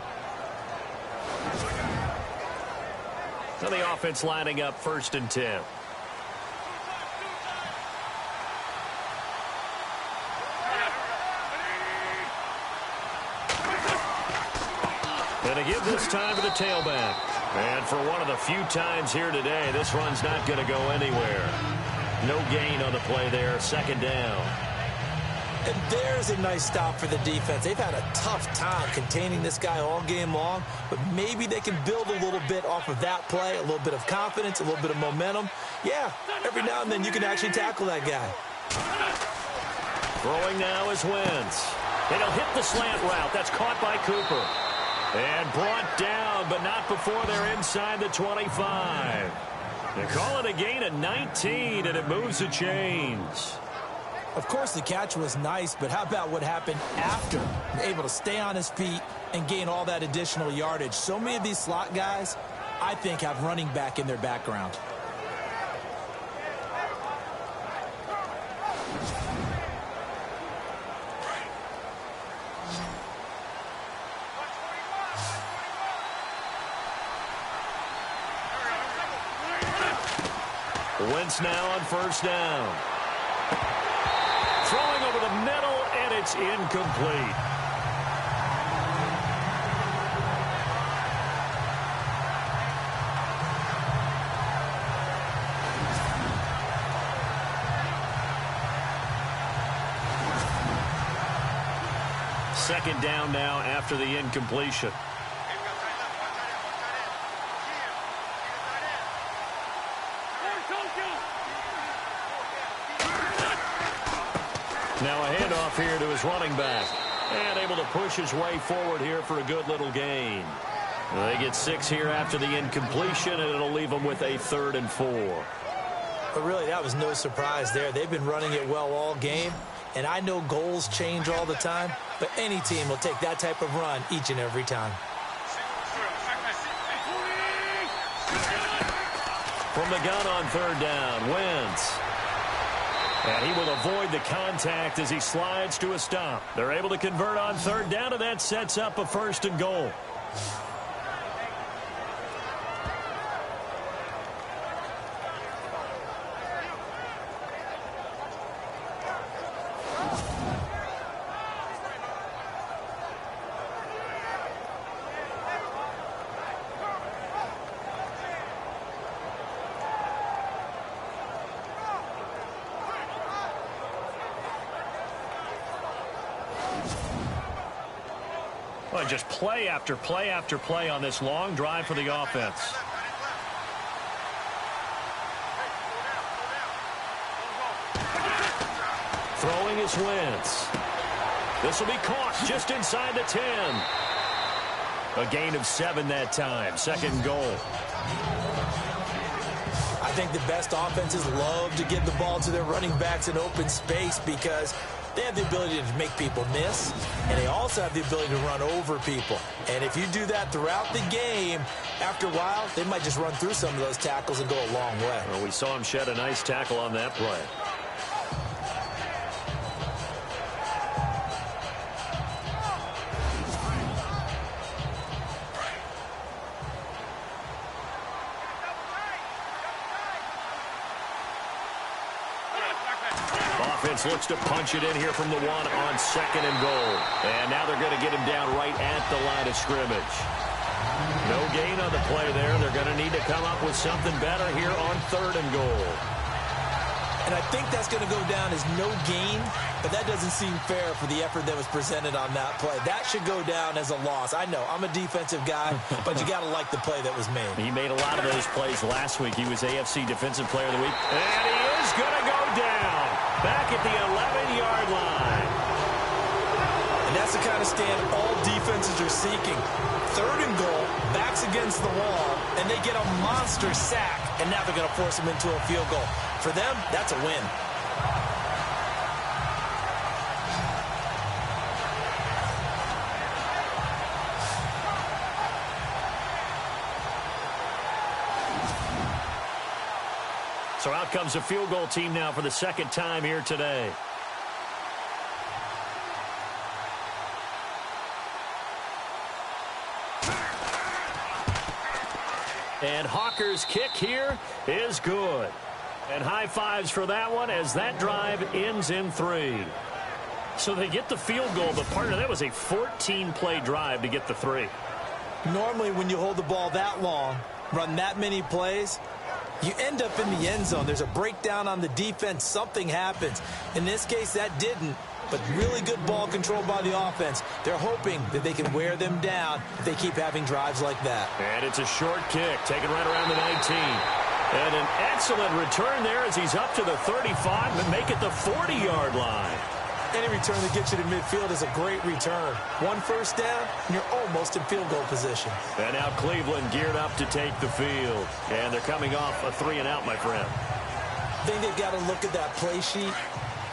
So the offense lining up 1st and 10. And to give this time to the tailback. And for one of the few times here today, this run's not going to go anywhere. No gain on the play there. Second down. And there's a nice stop for the defense. They've had a tough time containing this guy all game long, but maybe they can build a little bit off of that play, a little bit of confidence, a little bit of momentum. Yeah, every now and then you can actually tackle that guy. Throwing now is Wentz. And he'll hit the slant route. That's caught by Cooper. And brought down, but not before they're inside the 25. They call it a gain of 19, and it moves the chains. Of course, the catch was nice, but how about what happened after? Able to stay on his feet and gain all that additional yardage. So many of these slot guys, I think, have running back in their background. Wentz now on first down. Throwing over the middle, and it's incomplete. Second down now after the incompletion. Now a handoff here to his running back. And able to push his way forward here for a good little gain. They get 6 here after the incompletion, and it'll leave them with a 3rd and 4. But really, that was no surprise there. They've been running it well all game. And I know goals change all the time, but any team will take that type of run each and every time. From the gun on third down, Wentz. And he will avoid the contact as he slides to a stop. They're able to convert on third down, and that sets up a 1st and goal. just play after play after play on this long drive for the offense. Throwing is Wentz. This will be caught just inside the 10. A gain of 7 that time. Second and goal. I think the best offenses love to give the ball to their running backs in open space because they have the ability to make people miss, and they also have the ability to run over people. And if you do that throughout the game, after a while, they might just run through some of those tackles and go a long way. Well, we saw him shed a nice tackle on that play. Offense looks to punch it in here from the 1 on second and goal. And now they're going to get him down right at the line of scrimmage. No gain on the play there. They're going to need to come up with something better here on third and goal. And I think that's going to go down as no gain, but that doesn't seem fair for the effort that was presented on that play. That should go down as a loss. I know, I'm a defensive guy, but you got to like the play that was made. He made a lot of those plays last week. He was AFC Defensive Player of the Week. And he is going to go down back at the 11-yard line. And that's the kind of stand all defenses are seeking. Third and goal, backs against the wall, and they get a monster sack. And now they're going to force him into a field goal. For them, that's a win. So out comes a field goal team now for the second time here today. And Hawker's kick here is good. And high fives for that one as that drive ends in 3. So they get the field goal, but partner, that was a 14-play drive to get the 3. Normally when you hold the ball that long, run that many plays, you end up in the end zone. There's a breakdown on the defense. Something happens. In this case, that didn't. But really good ball control by the offense. They're hoping that they can wear them down if they keep having drives like that. And it's a short kick, taken right around the 19. And an excellent return there as he's up to the 35 and make it the 40-yard line. Any return that gets you to midfield is a great return. One first down, and you're almost in field goal position. And now Cleveland geared up to take the field. And they're coming off a 3-and-out, my friend. I think they've got to look at that play sheet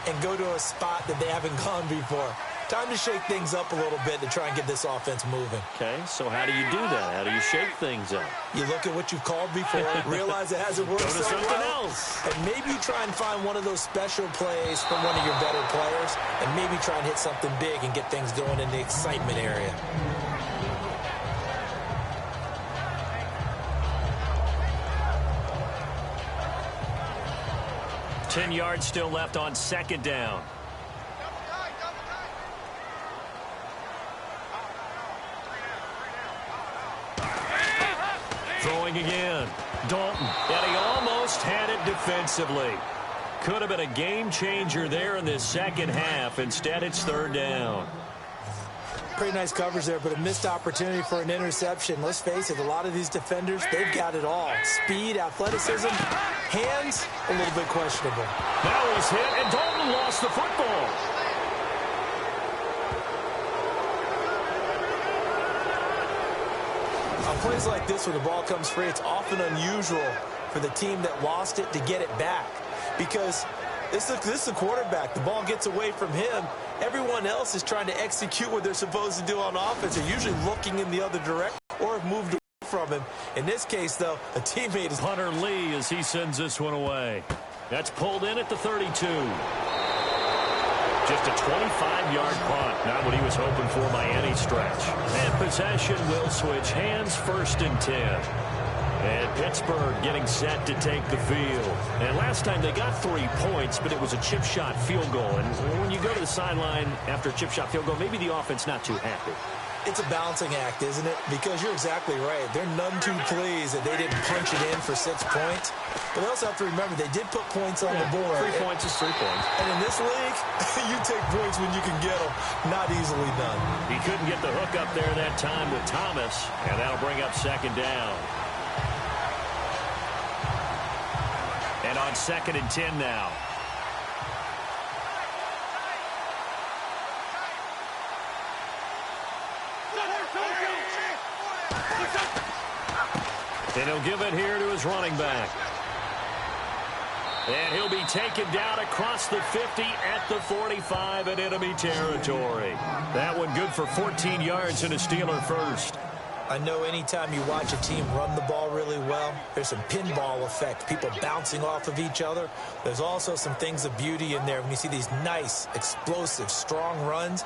and go to a spot that they haven't gone before. Time to shake things up a little bit to try and get this offense moving. Okay, so how do you do that? How do you shake things up? You look at what you've called before, realize it hasn't worked so well, else. and maybe you try and find one of those special plays from one of your better players, and maybe try and hit something big and get things going in the excitement area. Ten yards still left on second down. Throwing again. Dalton. And he almost had it defensively. Could have been a game changer there in this second half. Instead, it's third down. Pretty nice coverage there, but a missed opportunity for an interception. Let's face it, a lot of these defenders, they've got it all. Speed, athleticism, hands, a little bit questionable. Now he's hit, and Dalton lost the football. On plays like this, where the ball comes free, it's often unusual for the team that lost it to get it back. Because this is the quarterback. The ball gets away from him. Everyone else is trying to execute what they're supposed to do on offense. They're usually looking in the other direction or have moved away from him. In this case, though, a teammate is... Hunter Lee as he sends this one away. That's pulled in at the 32. Just a 25-yard punt. Not what he was hoping for by any stretch. And possession will switch hands, first and 10. And Pittsburgh getting set to take the field. And last time they got 3 points, but it was a chip shot field goal. And when you go to the sideline after a chip shot field goal, maybe the offense not too happy. It's a balancing act, isn't it? Because you're exactly right. They're none too pleased that they didn't punch it in for 6 points. But they also have to remember they did put points on the board. 3 points is 3 points. And in this league, you take points when you can get them. Not easily done. He couldn't get the hook up there that time with Thomas, and that'll bring up second down. And on 2nd and 10 now. And he'll give it here to his running back. And he'll be taken down across the 50 at the 45 in enemy territory. That one good for 14 yards and a Steeler first. I know anytime you watch a team run the ball really well, there's some pinball effect, people bouncing off of each other. There's also some things of beauty in there when you see these nice, explosive, strong runs.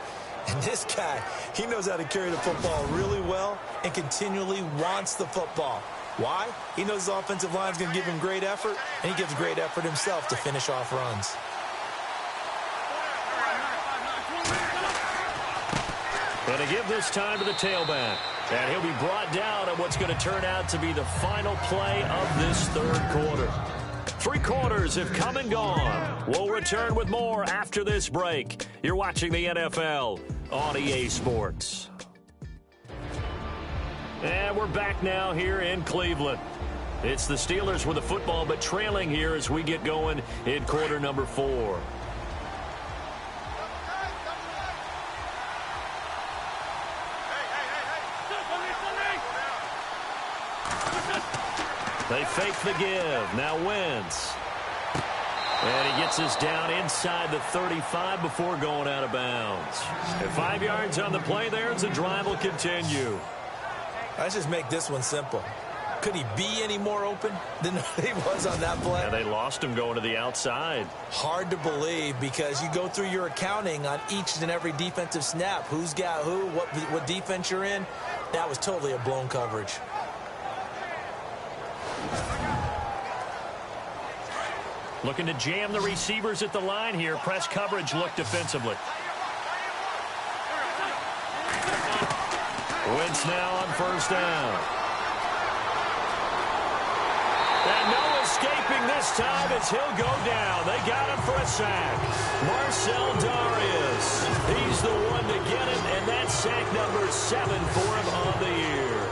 And this guy, he knows how to carry the football really well and continually wants the football. Why? He knows his offensive line is going to give him great effort, and he gives great effort himself to finish off runs. Going to give this time to the tailback. And he'll be brought down at what's going to turn out to be the final play of this third quarter. 3 quarters have come and gone. We'll return with more after this break. You're watching the NFL on EA Sports. And we're back now here in Cleveland. It's the Steelers with the football, but trailing here as we get going in quarter number 4. They fake the give. Now Wentz. And he gets us down inside the 35 before going out of bounds. And 5 yards on the play there as the drive will continue. Let's just make this one simple. Could he be any more open than he was on that play? And they lost him going to the outside. Hard to believe because you go through your accounting on each and every defensive snap. Who's got who, what defense you're in. That was totally a blown coverage. Looking to jam the receivers at the line here. Press coverage look defensively. Wentz now on first down. And no escaping this time as he'll go down. They got him for a sack. Marcel Darius. He's the one to get him, and that's sack number 7 for him on the year.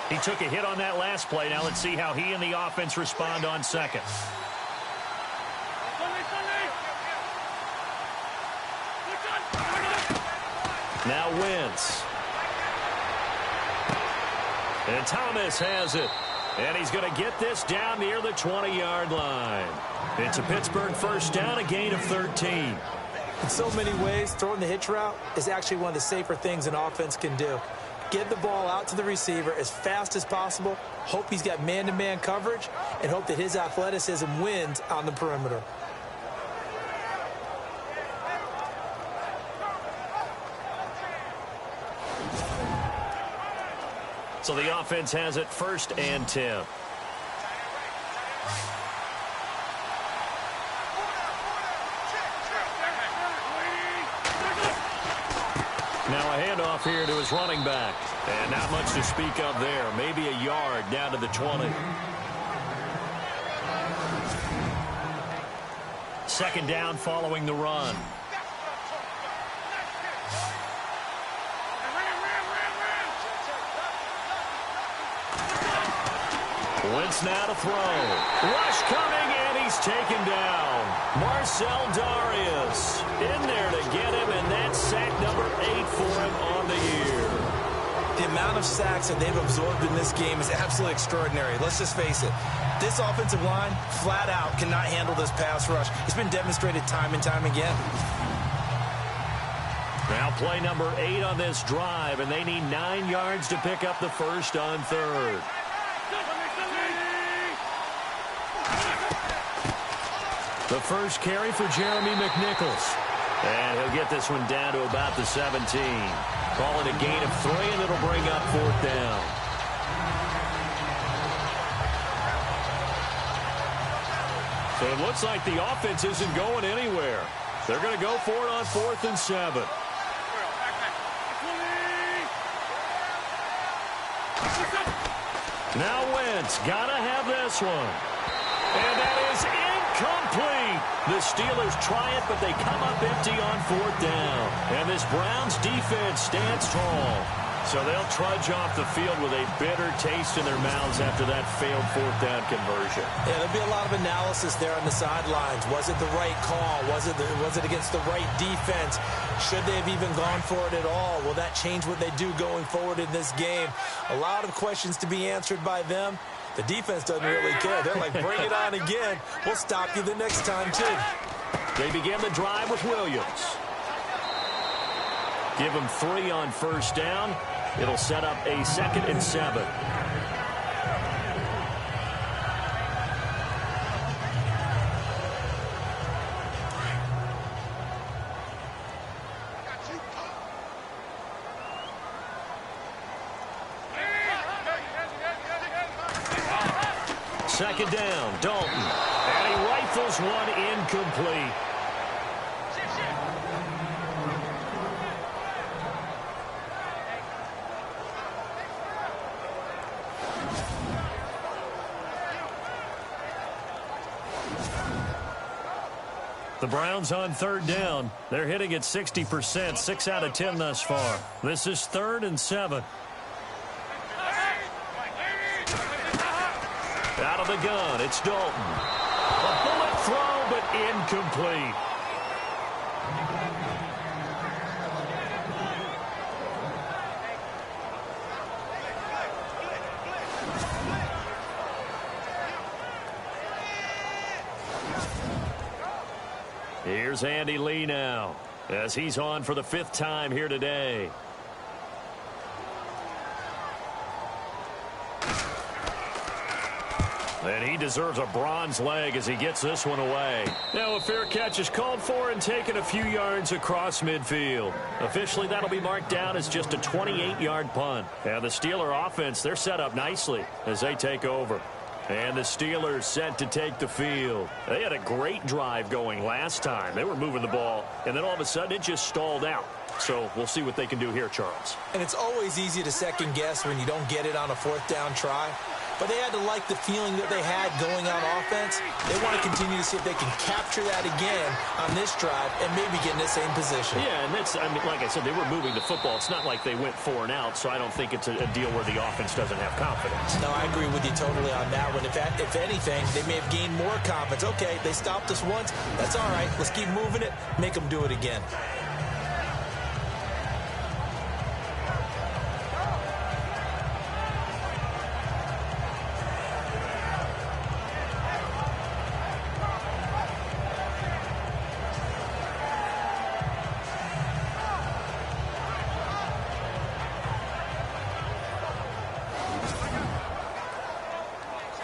He took a hit on that last play. Now let's see how he and the offense respond on second. Now Wentz. And Thomas has it. And he's going to get this down near the 20-yard line. It's a Pittsburgh first down, a gain of 13. In so many ways, throwing the hitch route is actually one of the safer things an offense can do. Get the ball out to the receiver as fast as possible, hope he's got man-to-man coverage, and hope that his athleticism wins on the perimeter. So the offense has it first and 10. Now a handoff here to his running back. And not much to speak of there. Maybe a yard down to the 20. Second down following the run. Wentz now to throw. Rush coming, and he's taken down. Marcel Darius in there to get him, and that's sack number 8 for him on the year. The amount of sacks that they've absorbed in this game is absolutely extraordinary. Let's just face it. This offensive line, flat out, cannot handle this pass rush. It's been demonstrated time and time again. Now play number 8 on this drive, and they need 9 yards to pick up the first on third. The first carry for Jeremy McNichols. And he'll get this one down to about the 17. Call it a gain of 3, and it'll bring up 4th down. So it looks like the offense isn't going anywhere. They're going to go for it on 4th and 7. Now Wentz, gotta have this one. And that is incomplete. The Steelers try it, but they come up empty on 4th down. And this Browns defense stands tall. So they'll trudge off the field with a bitter taste in their mouths after that failed 4th down conversion. Yeah, there'll be a lot of analysis there on the sidelines. Was it the right call? Was it against the right defense? Should they have even gone for it at all? Will that change what they do going forward in this game? A lot of questions to be answered by them. The defense doesn't really care. They're like, bring it on again. We'll stop you the next time, too. They begin the drive with Williams. Give him 3 on 1st down. It'll set up a 2nd and 7. Second down, Dalton. And he rifles one incomplete. The Browns on 3rd down. They're hitting at 60%, 6 out of 10 thus far. This is 3rd and 7. Out of the gun, it's Dalton. A bullet throw, but incomplete. Here's Andy Lee now, as he's on for the 5th time here today. And he deserves a bronze leg as he gets this one away. Now a fair catch is called for and taken a few yards across midfield. Officially, that'll be marked down as just a 28-yard punt. And the Steeler offense, they're set up nicely as they take over. And the Steelers set to take the field. They had a great drive going last time. They were moving the ball, and then all of a sudden it just stalled out. So we'll see what they can do here, Charles. And it's always easy to second guess when you don't get it on a 4th down try. But they had to like the feeling that they had going on offense. They want to continue to see if they can capture that again on this drive and maybe get in the same position. Yeah, and that's, I mean, like I said, they were moving the football. It's not like they went 4 and out, so I don't think it's a deal where the offense doesn't have confidence. No, I agree with you totally on that one. If anything, they may have gained more confidence. Okay, they stopped us once. That's all right. Let's keep moving it. Make them do it again.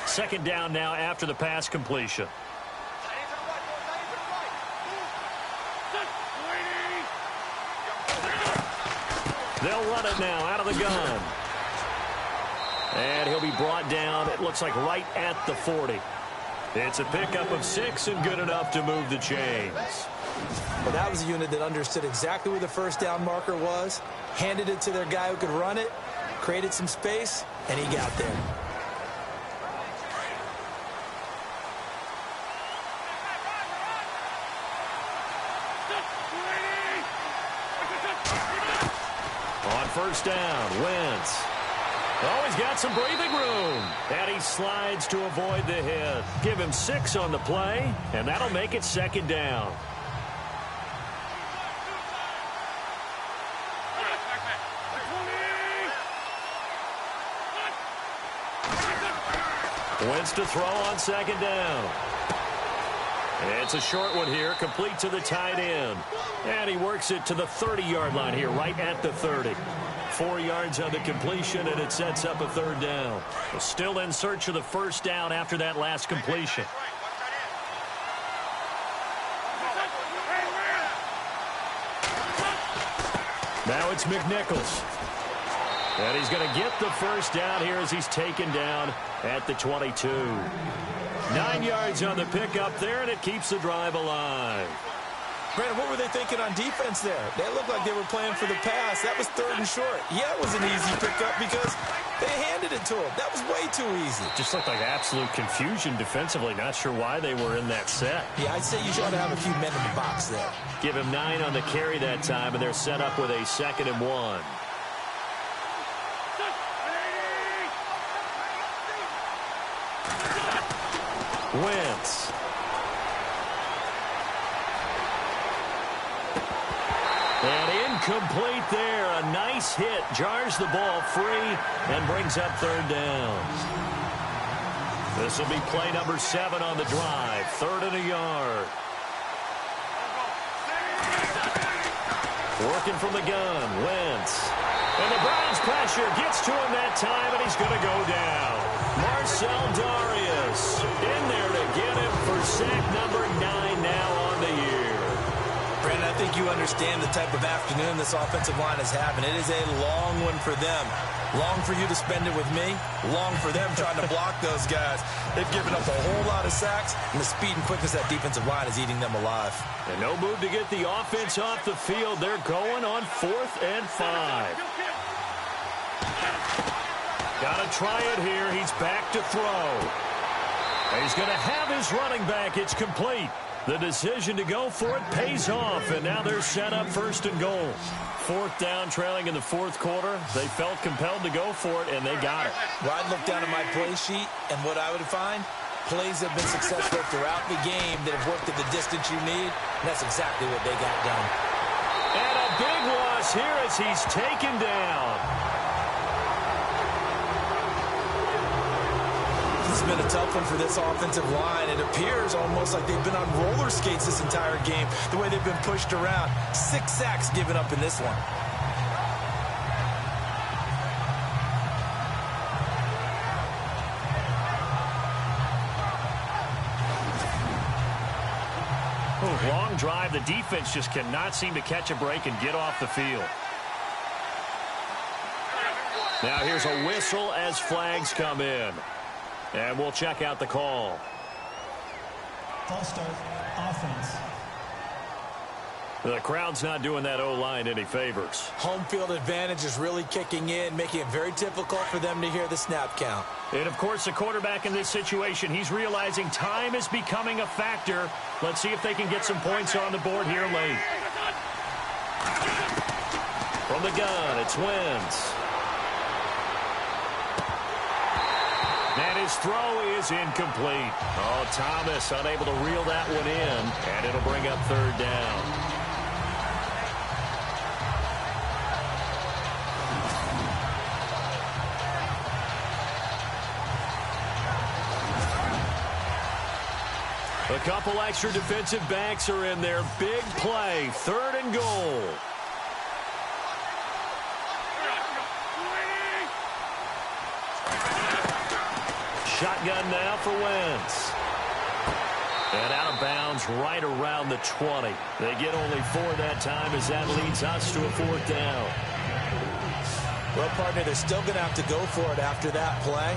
Second down now after the pass completion. They'll run it now out of the gun. And he'll be brought down, it looks like right at the 40. It's a pickup of 6 and good enough to move the chains. Well, that was a unit that understood exactly where the 1st down marker was, handed it to their guy who could run it, created some space, and he got there. On 1st down, Wentz. Oh, he's got some breathing room. And he slides to avoid the hit. Give him 6 on the play, and that'll make it 2nd down. Wentz to throw on 2nd down. It's a short one here, complete to the tight end. And he works it to the 30-yard line here, right at the 30. 4 yards on the completion, and it sets up a 3rd down. Still in search of the 1st down after that last completion. Now it's McNichols. And he's going to get the first down here as he's taken down at the 22. 9 yards on the pickup there, and it keeps the drive alive. Brandon, what were they thinking on defense there? They looked like they were playing for the pass. That was 3rd and short. Yeah, it was an easy pickup because they handed it to him. That was way too easy. Just looked like absolute confusion defensively. Not sure why they were in that set. Yeah, I'd say you should have a few men in the box there. Give him 9 on the carry that time, and they're set up with a 2nd and 1. Wentz. And incomplete there. A nice hit. Jars the ball free and brings up 3rd down. This will be play number 7 on the drive. 3rd and a yard. Working from the gun. Wentz. And the Browns pressure gets to him that time, and he's going to go down. Marcel Darius in there to get him for sack number 9 now on the year. Brandon, I think you understand the type of afternoon this offensive line is having. It is a long one for them. Long for you to spend it with me. Long for them trying to block those guys. They've given up a whole lot of sacks, and the speed and quickness of that defensive line is eating them alive. And no move to get the offense off the field. They're going on 4th and 5. Got to try it here. He's back to throw. And he's going to have his running back. It's complete. The decision to go for it pays off, and now they're set up 1st and goal. 4th down, trailing in the 4th quarter. They felt compelled to go for it, and they got it. Well, I'd look down at my play sheet, and what I would find, plays have been successful throughout the game that have worked at the distance you need, and that's exactly what they got done. And a big loss here as he's taken down. It's been a tough one for this offensive line. It appears almost like they've been on roller skates this entire game, the way they've been pushed around. 6 sacks given up in this one. Long drive. The defense just cannot seem to catch a break and get off the field. Now here's a whistle as flags come in. And we'll check out the call. False start, offense. The crowd's not doing that O-line any favors. Home field advantage is really kicking in, making it very difficult for them to hear the snap count. And, of course, the quarterback in this situation, he's realizing time is becoming a factor. Let's see if they can get some points on the board here late. From the gun, it's Wentz. And his throw is incomplete. Oh, Thomas unable to reel that one in, and it'll bring up 3rd down. A couple extra defensive backs are in there. Big play, 3rd and goal. Shotgun now for Wentz. And out of bounds right around the 20. They get only 4 that time as that leads us to a 4th down. Well, partner, they're still going to have to go for it after that play.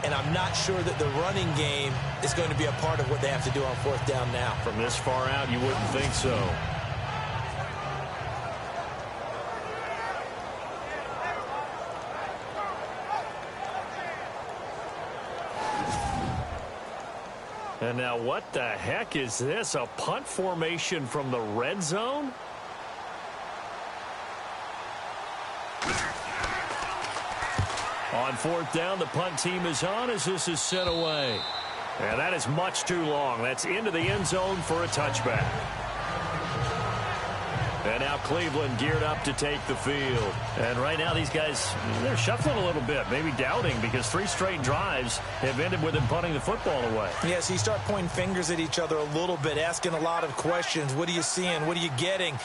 And I'm not sure that the running game is going to be a part of what they have to do on 4th down now. From this far out, you wouldn't think so. And now what the heck is this? A punt formation from the red zone? On 4th down, the punt team is on as this is sent away. And that is much too long. That's into the end zone for a touchback. And now Cleveland geared up to take the field. And right now these guys, they're shuffling a little bit, maybe doubting, because 3 straight drives have ended with them punting the football away. Yeah, so you start pointing fingers at each other a little bit, asking a lot of questions. What are you seeing? What are you getting?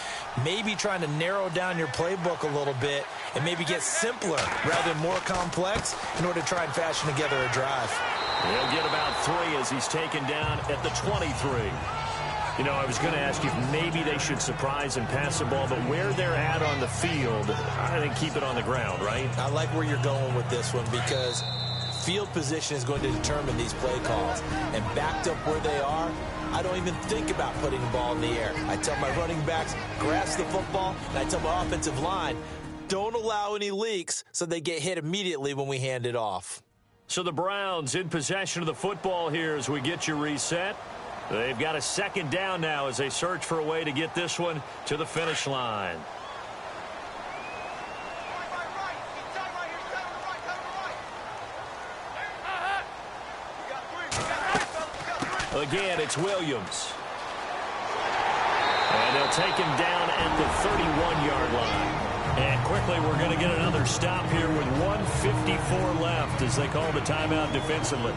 Maybe trying to narrow down your playbook a little bit and maybe get simpler rather than more complex in order to try and fashion together a drive. He'll get about 3 as he's taken down at the 23. You know, I was going to ask you if maybe they should surprise and pass the ball, but where they're at on the field, I think keep it on the ground, right? I like where you're going with this one because field position is going to determine these play calls. And backed up where they are, I don't even think about putting the ball in the air. I tell my running backs, grasp the football, and I tell my offensive line, don't allow any leaks so they get hit immediately when we hand it off. So the Browns in possession of the football here as we get you reset. They've got a second down now as they search for a way to get this one to the finish line. Again, it's Williams. And they'll take him down at the 31-yard line. And quickly, we're going to get another stop here with 1:54 left as they call the timeout defensively.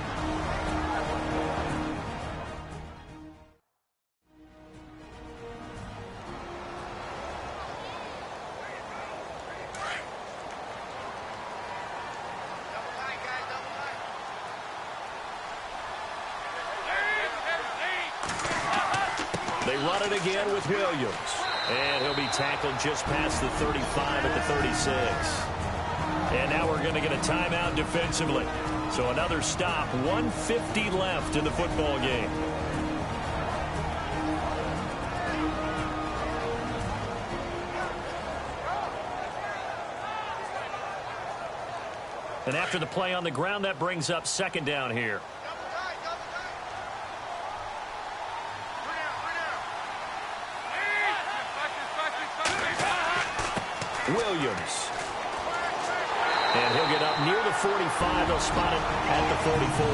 They run it again with Williams. And he'll be tackled just past the 35 at the 36. And now we're going to get a timeout defensively. So another stop, 1:50 left in the football game. And after the play on the ground, that brings up second down here. Williams. And he'll get up near the 45. They'll spot it at the 44.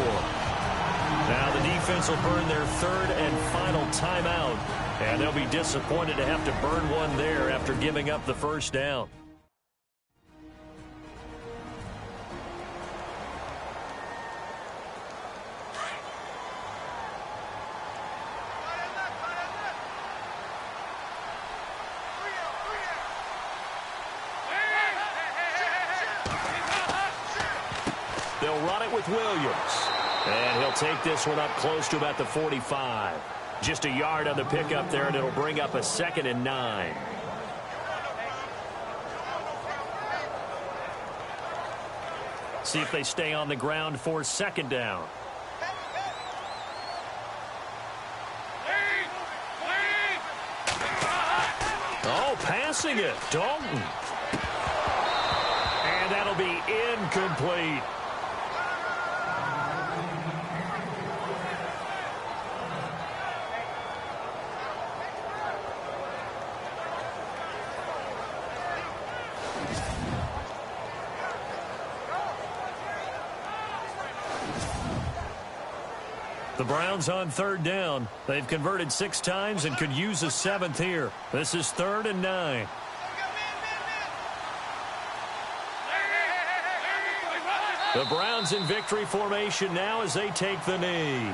Now the defense will burn their third and final timeout. And they'll be disappointed to have to burn one there after giving up the first down. They'll run it with Williams. And he'll take this one up close to about the 45. Just a yard on the pickup there, and it'll bring up a 2nd and 9. See if they stay on the ground for second down. Oh, passing it. Dalton. And that'll be incomplete. The Browns on third down. They've converted 6 times and could use a 7th here. This is 3rd and 9. The Browns in victory formation now as they take the knee.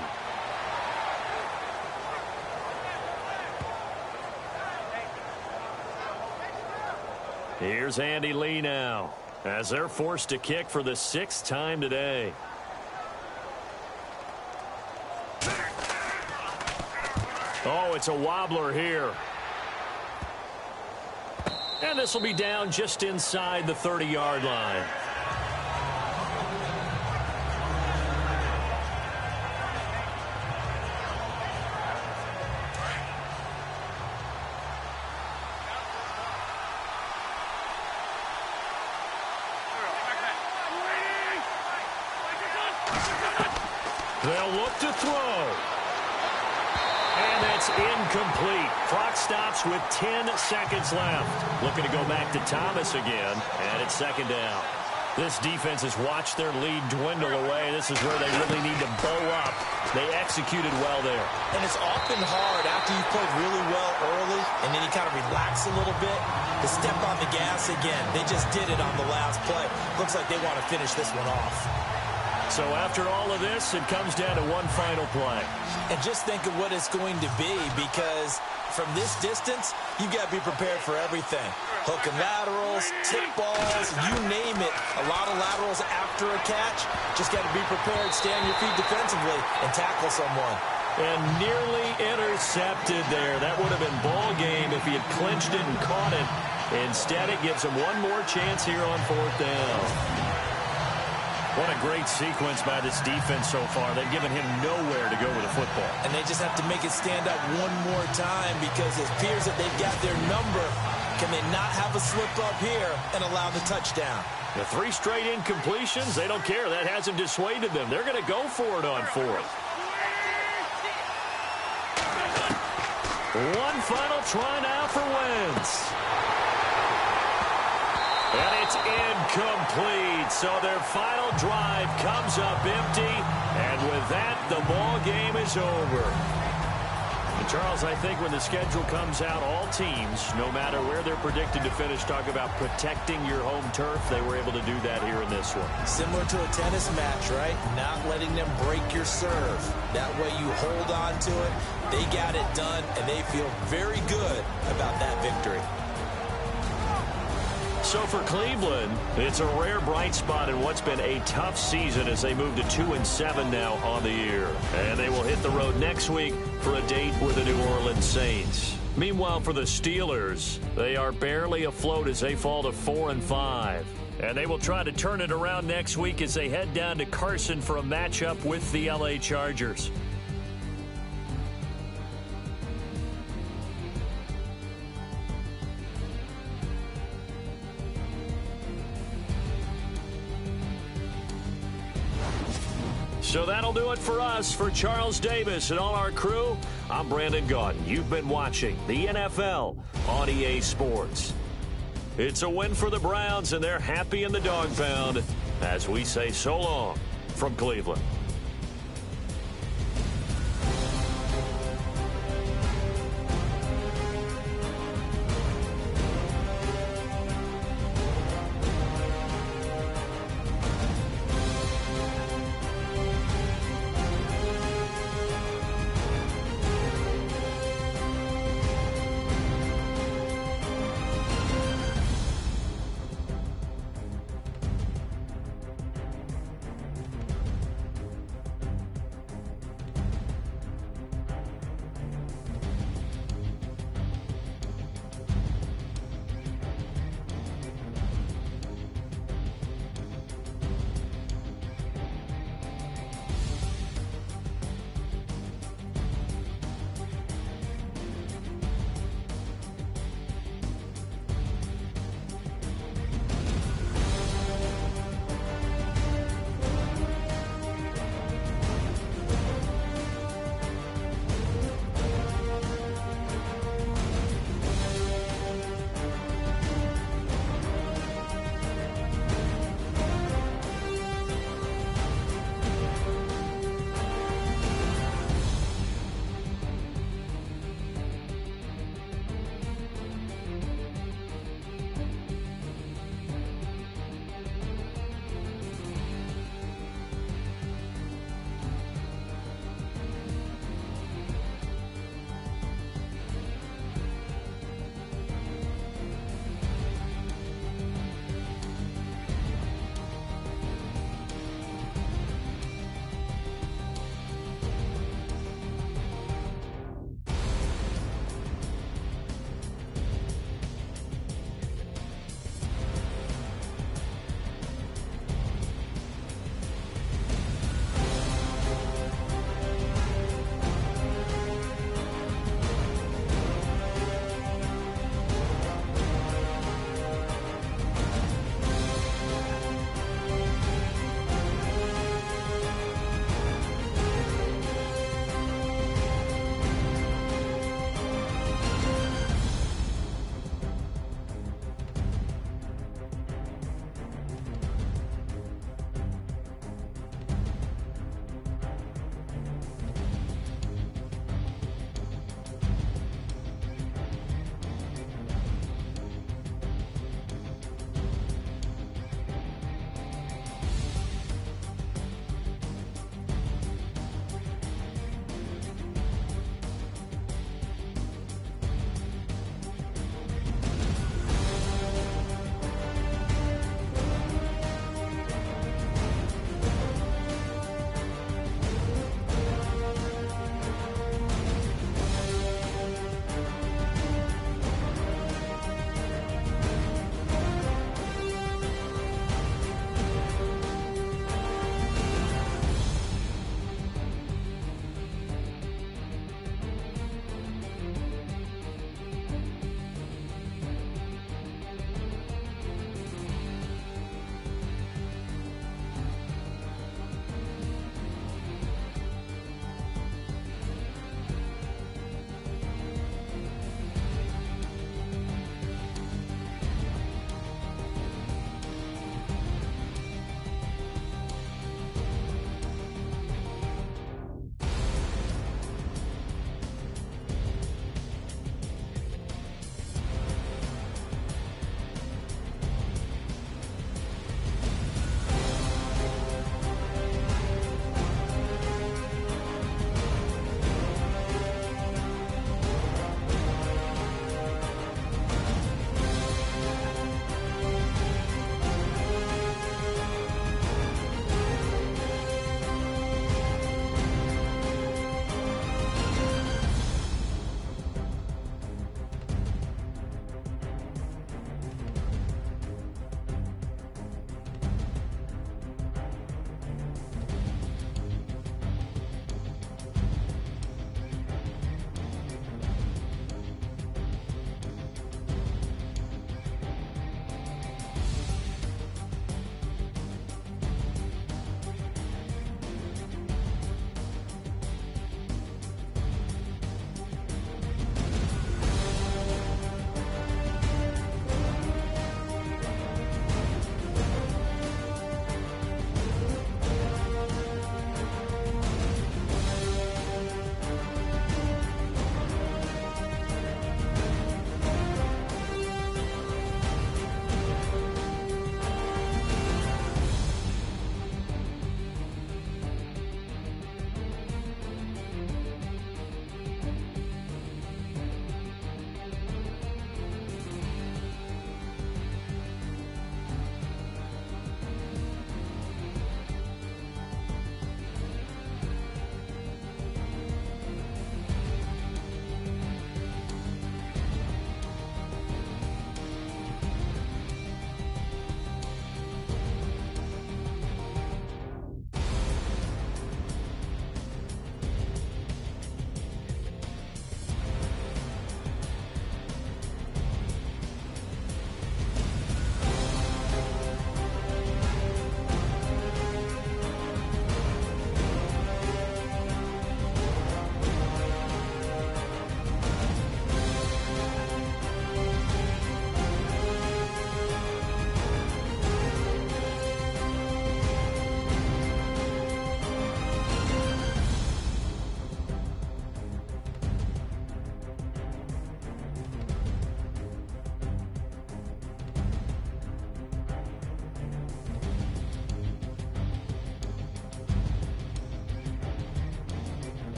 Here's Andy Lee now as they're forced to kick for the 6th time today. Oh, it's a wobbler here. And this will be down just inside the 30-yard line. They'll look to throw. And that's incomplete. Clock stops with 10 seconds left. Looking to go back to Thomas again, and it's second down. This defense has watched their lead dwindle away. This is where they really need to bow up. They executed well there. And it's often hard after you've played really well early and then you kind of relax a little bit to step on the gas again. They just did it on the last play. Looks like they want to finish this one off. So after all of this, it comes down to one final play. And just think of what it's going to be, because from this distance, you've got to be prepared for everything. Hook and laterals, tip balls, you name it. A lot of laterals after a catch. Just got to be prepared, stay on your feet defensively, and tackle someone. And nearly intercepted there. That would have been ball game if he had clinched it and caught it. Instead, it gives him one more chance here on 4th down. What a great sequence by this defense so far. They've given him nowhere to go with the football. And they just have to make it stand up one more time because it appears that they've got their number. Can they not have a slip up here and allow the touchdown? The 3 straight incompletions, they don't care. That hasn't dissuaded them. They're going to go for it on 4th. One final try now for Wentz. And it's incomplete. So their final drive comes up empty. And with that, the ball game is over. And Charles, I think when the schedule comes out, all teams, no matter where they're predicted to finish, talk about protecting your home turf. They were able to do that here in this one. Similar to a tennis match, right? Not letting them break your serve. That way you hold on to it. They got it done, and they feel very good about that victory. So for Cleveland, it's a rare bright spot in what's been a tough season as they move to 2-7 now on the year. And they will hit the road next week for a date with the New Orleans Saints. Meanwhile, for the Steelers, they are barely afloat as they fall to 4-5. And they will try to turn it around next week as they head down to Carson for a matchup with the LA Chargers. So that'll do it for us. For Charles Davis and all our crew, I'm Brandon Gaudin. You've been watching the NFL on EA Sports. It's a win for the Browns, and they're happy in the dog pound as we say so long from Cleveland.